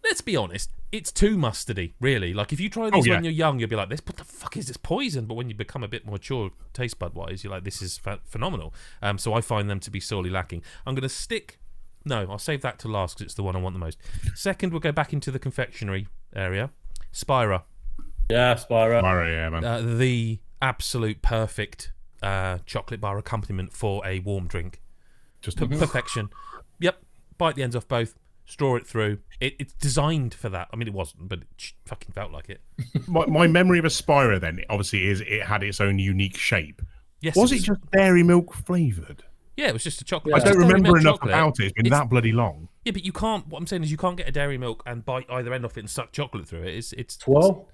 S1: Let's be honest, it's too mustardy, really. Like, if you try these when you're young, you'll be like, what the fuck is this poison? But when you become a bit more mature, taste bud-wise, you're like, this is phenomenal. So I find them to be sorely lacking. I'm going to stick... No, I'll save that to last because it's the one I want the most. Second, we'll go back into the confectionery area. Spira.
S4: Yeah, Spira.
S2: Spira, yeah, man.
S1: The absolute perfect chocolate bar accompaniment for a warm drink.
S2: Just
S1: perfection. Yep. Bite the ends off both. Straw it through. It's designed for that. I mean, it wasn't, but it fucking felt like it.
S2: My memory of a Spira then, obviously, is it had its own unique shape.
S1: Yes.
S2: Was it just dairy milk flavoured?
S1: Yeah, it was just a chocolate.
S2: I don't remember enough about it. It's been that bloody long.
S1: Yeah, but you can't. What I'm saying is, you can't get a dairy milk and bite either end off it and suck chocolate through it. It's
S4: 12.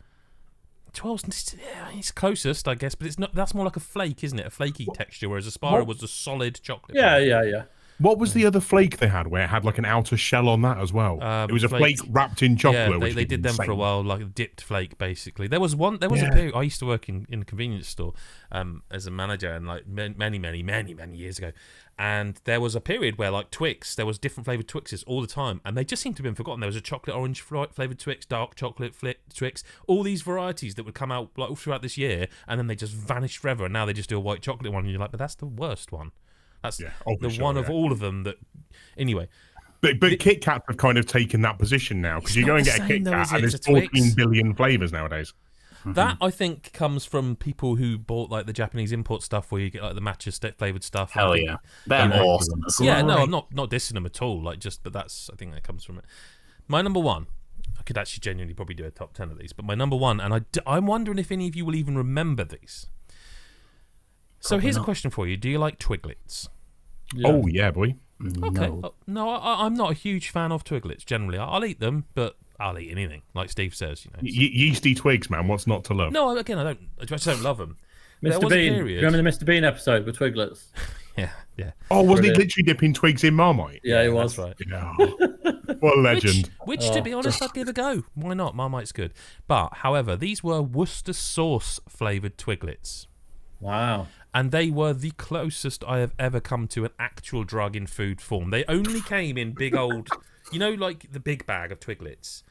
S1: 12's it's closest, I guess, but it's not. That's more like a flake, isn't it? A flaky texture, whereas a Spira was a solid chocolate.
S4: Yeah.
S2: What was the other flake they had where it had like an outer shell on that as well? It was a flake wrapped in chocolate.
S1: Yeah, they did them for a while, like a dipped flake, basically. There was a period, I used to work in a convenience store as a manager, and like many years ago. And there was a period where like Twix, there was different flavoured Twixes all the time, and they just seemed to have been forgotten. There was a chocolate orange flavoured Twix, dark chocolate Twix, all these varieties that would come out like all throughout this year, and then they just vanished forever, and now they just do a white chocolate one, and you're like, but that's the worst one. That's one of all of them that... Anyway.
S2: But Kit Kats have kind of taken that position now, because you go and get a Kit Kat and there's 14 billion flavours nowadays.
S1: That, I think, comes from people who bought like the Japanese import stuff where you get like the matcha flavoured stuff.
S3: Hell yeah. They're awesome.
S1: Yeah, no, I'm not dissing them at all. Like, but I think that comes from it. My number one, I could actually genuinely probably do a top 10 of these, but my number one, and I'm wondering if any of you will even remember these. So here's a question for you. Do you like Twiglets?
S2: Yeah. Oh, yeah, boy.
S1: Okay. No, I'm not a huge fan of Twiglets, generally. I'll eat them, but I'll eat anything, like Steve says.
S2: Yeasty twigs, man. What's not to love?
S1: No, again, I just don't love them.
S4: Mr. Bean. Do you remember the Mr. Bean episode with Twiglets?
S1: Yeah.
S2: Oh, wasn't he literally dipping twigs in Marmite?
S4: Yeah, he was.
S1: That's right.
S2: Yeah. What a legend.
S1: Which, to be honest, I'd give a go. Why not? Marmite's good. But, however, these were Worcester sauce flavoured Twiglets.
S4: Wow.
S1: And they were the closest I have ever come to an actual drug in food form. They only came in big old, like the big bag of Twiglets.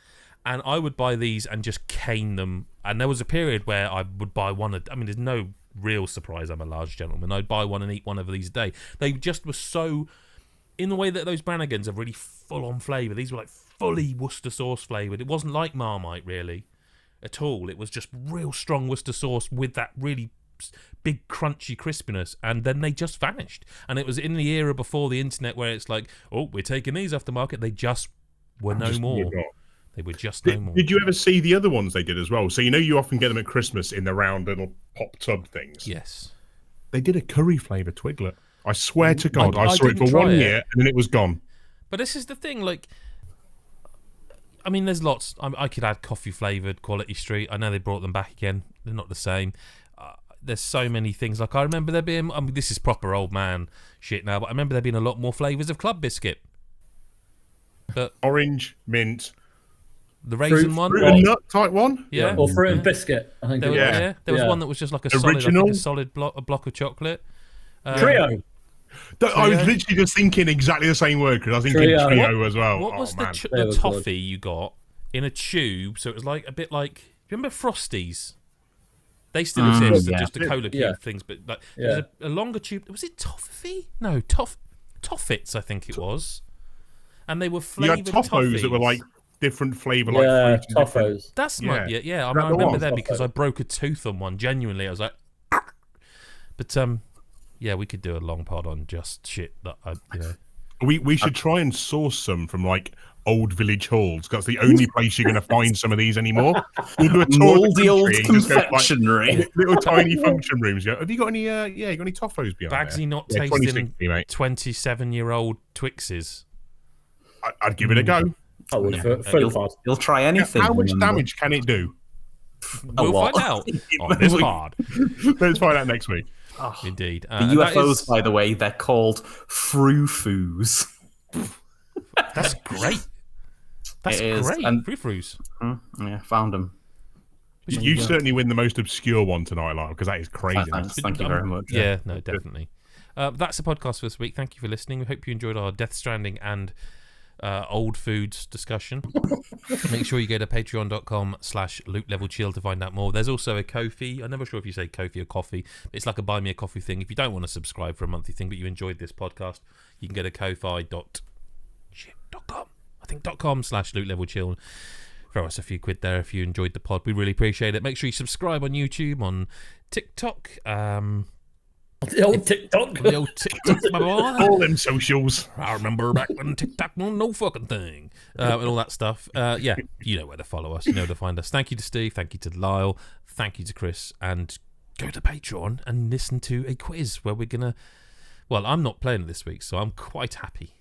S1: And I would buy these and just cane them. And there was a period where I would buy one. There's no real surprise I'm a large gentleman. I'd buy one and eat one of these a day. They just were so, in the way that those Brannigans are really full-on flavour. These were like fully Worcester sauce flavoured. It wasn't like Marmite, really, at all. It was just real strong Worcester sauce with that really big crunchy crispiness, and then they just vanished. And it was in the era before the internet where it's like, oh, we're taking these off the market. They just were no more. They were just no more.
S2: Did you ever see the other ones they did as well? So you often get them at Christmas in the round little pop tub things.
S1: Yes.
S2: They did a curry flavour Twiglet. I swear to God, I saw it for 1 year and then it was gone.
S1: But this is the thing, like, there's lots. I could add coffee flavoured Quality Street. I know they brought them back again. They're not the same. There's so many things. Like, I remember there being... this is proper old man shit now, but I remember there being a lot more flavours of Club Biscuit. But
S2: orange, mint...
S1: The raisin one?
S2: Fruit and nut type one?
S1: Yeah.
S4: Or fruit and biscuit, I think.
S1: There was one that was just like a solid block of chocolate.
S4: Trio.
S2: I was literally just thinking exactly the same word, because I was thinking trio as well.
S1: What was the toffee you got in a tube? So it was like a bit like... Do you remember Frosties? They still exist, just a cola cube things, but like there's a longer tube. Was it toffee? No, Toffits, I think it was. And they were flavoured
S2: toffees.
S1: Toffees
S2: that were like different flavour, like fruit.
S4: Toffos.
S1: That's I remember that because I broke a tooth on one. Genuinely, I was like, but we could do a long pod on just shit that I.
S2: We should try and source some from like old village halls. That's the only place you're going to find some of these anymore. We'll do a tour
S3: Moldy
S2: of
S3: old
S2: the country and just go,
S3: confectionary.
S2: like, little tiny function rooms. Have you got any? You got any toffos behind
S1: Bagsy
S2: there?
S1: not
S2: Yeah,
S1: tasting
S2: 2060,
S1: 27-year-old Twixes.
S2: I'd give it a go.
S3: You'll try anything.
S2: How much damage can it do?
S1: We'll find out on this pod.
S2: Let's find out next week.
S3: Oh,
S1: Indeed.
S3: The UFOs, by the way, they're called frou-frous.
S1: That's great. That's great.
S3: And
S1: Frou-frous.
S3: Yeah, found them.
S2: You certainly win the most obscure one tonight, Lyle, because that is crazy.
S3: Thank you very much.
S1: Yeah, no, definitely. That's the podcast for this week. Thank you for listening. We hope you enjoyed our Death Stranding and old foods discussion. Make sure you go to patreon.com/lootlevelchill to find out more. There's also a Ko-fi. I'm never sure if you say Ko-fi or coffee. But it's like a buy me a coffee thing. If you don't want to subscribe for a monthly thing, but you enjoyed this podcast, you can go to ko-fi.com. I think .com/lootlevelchill. Throw us a few quid there if you enjoyed the pod. We really appreciate it. Make sure you subscribe on YouTube, on TikTok.
S4: The old TikTok.
S1: The old TikTok, my boy.
S2: All them socials.
S1: I remember back when TikTok was no fucking thing. And all that stuff. Yeah, you know where to follow us. You know where to find us. Thank you to Steve. Thank you to Lyle. Thank you to Chris. And go to Patreon and listen to a quiz where we're going to... Well, I'm not playing it this week, so I'm quite happy.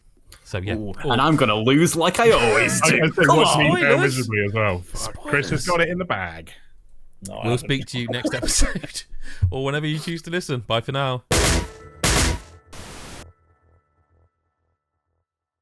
S1: So, yeah.
S3: And I'm going to lose like I always do.
S2: Come on, miserably as well. Chris has got it in the bag.
S1: We'll speak to you next episode or whenever you choose to listen. Bye for now.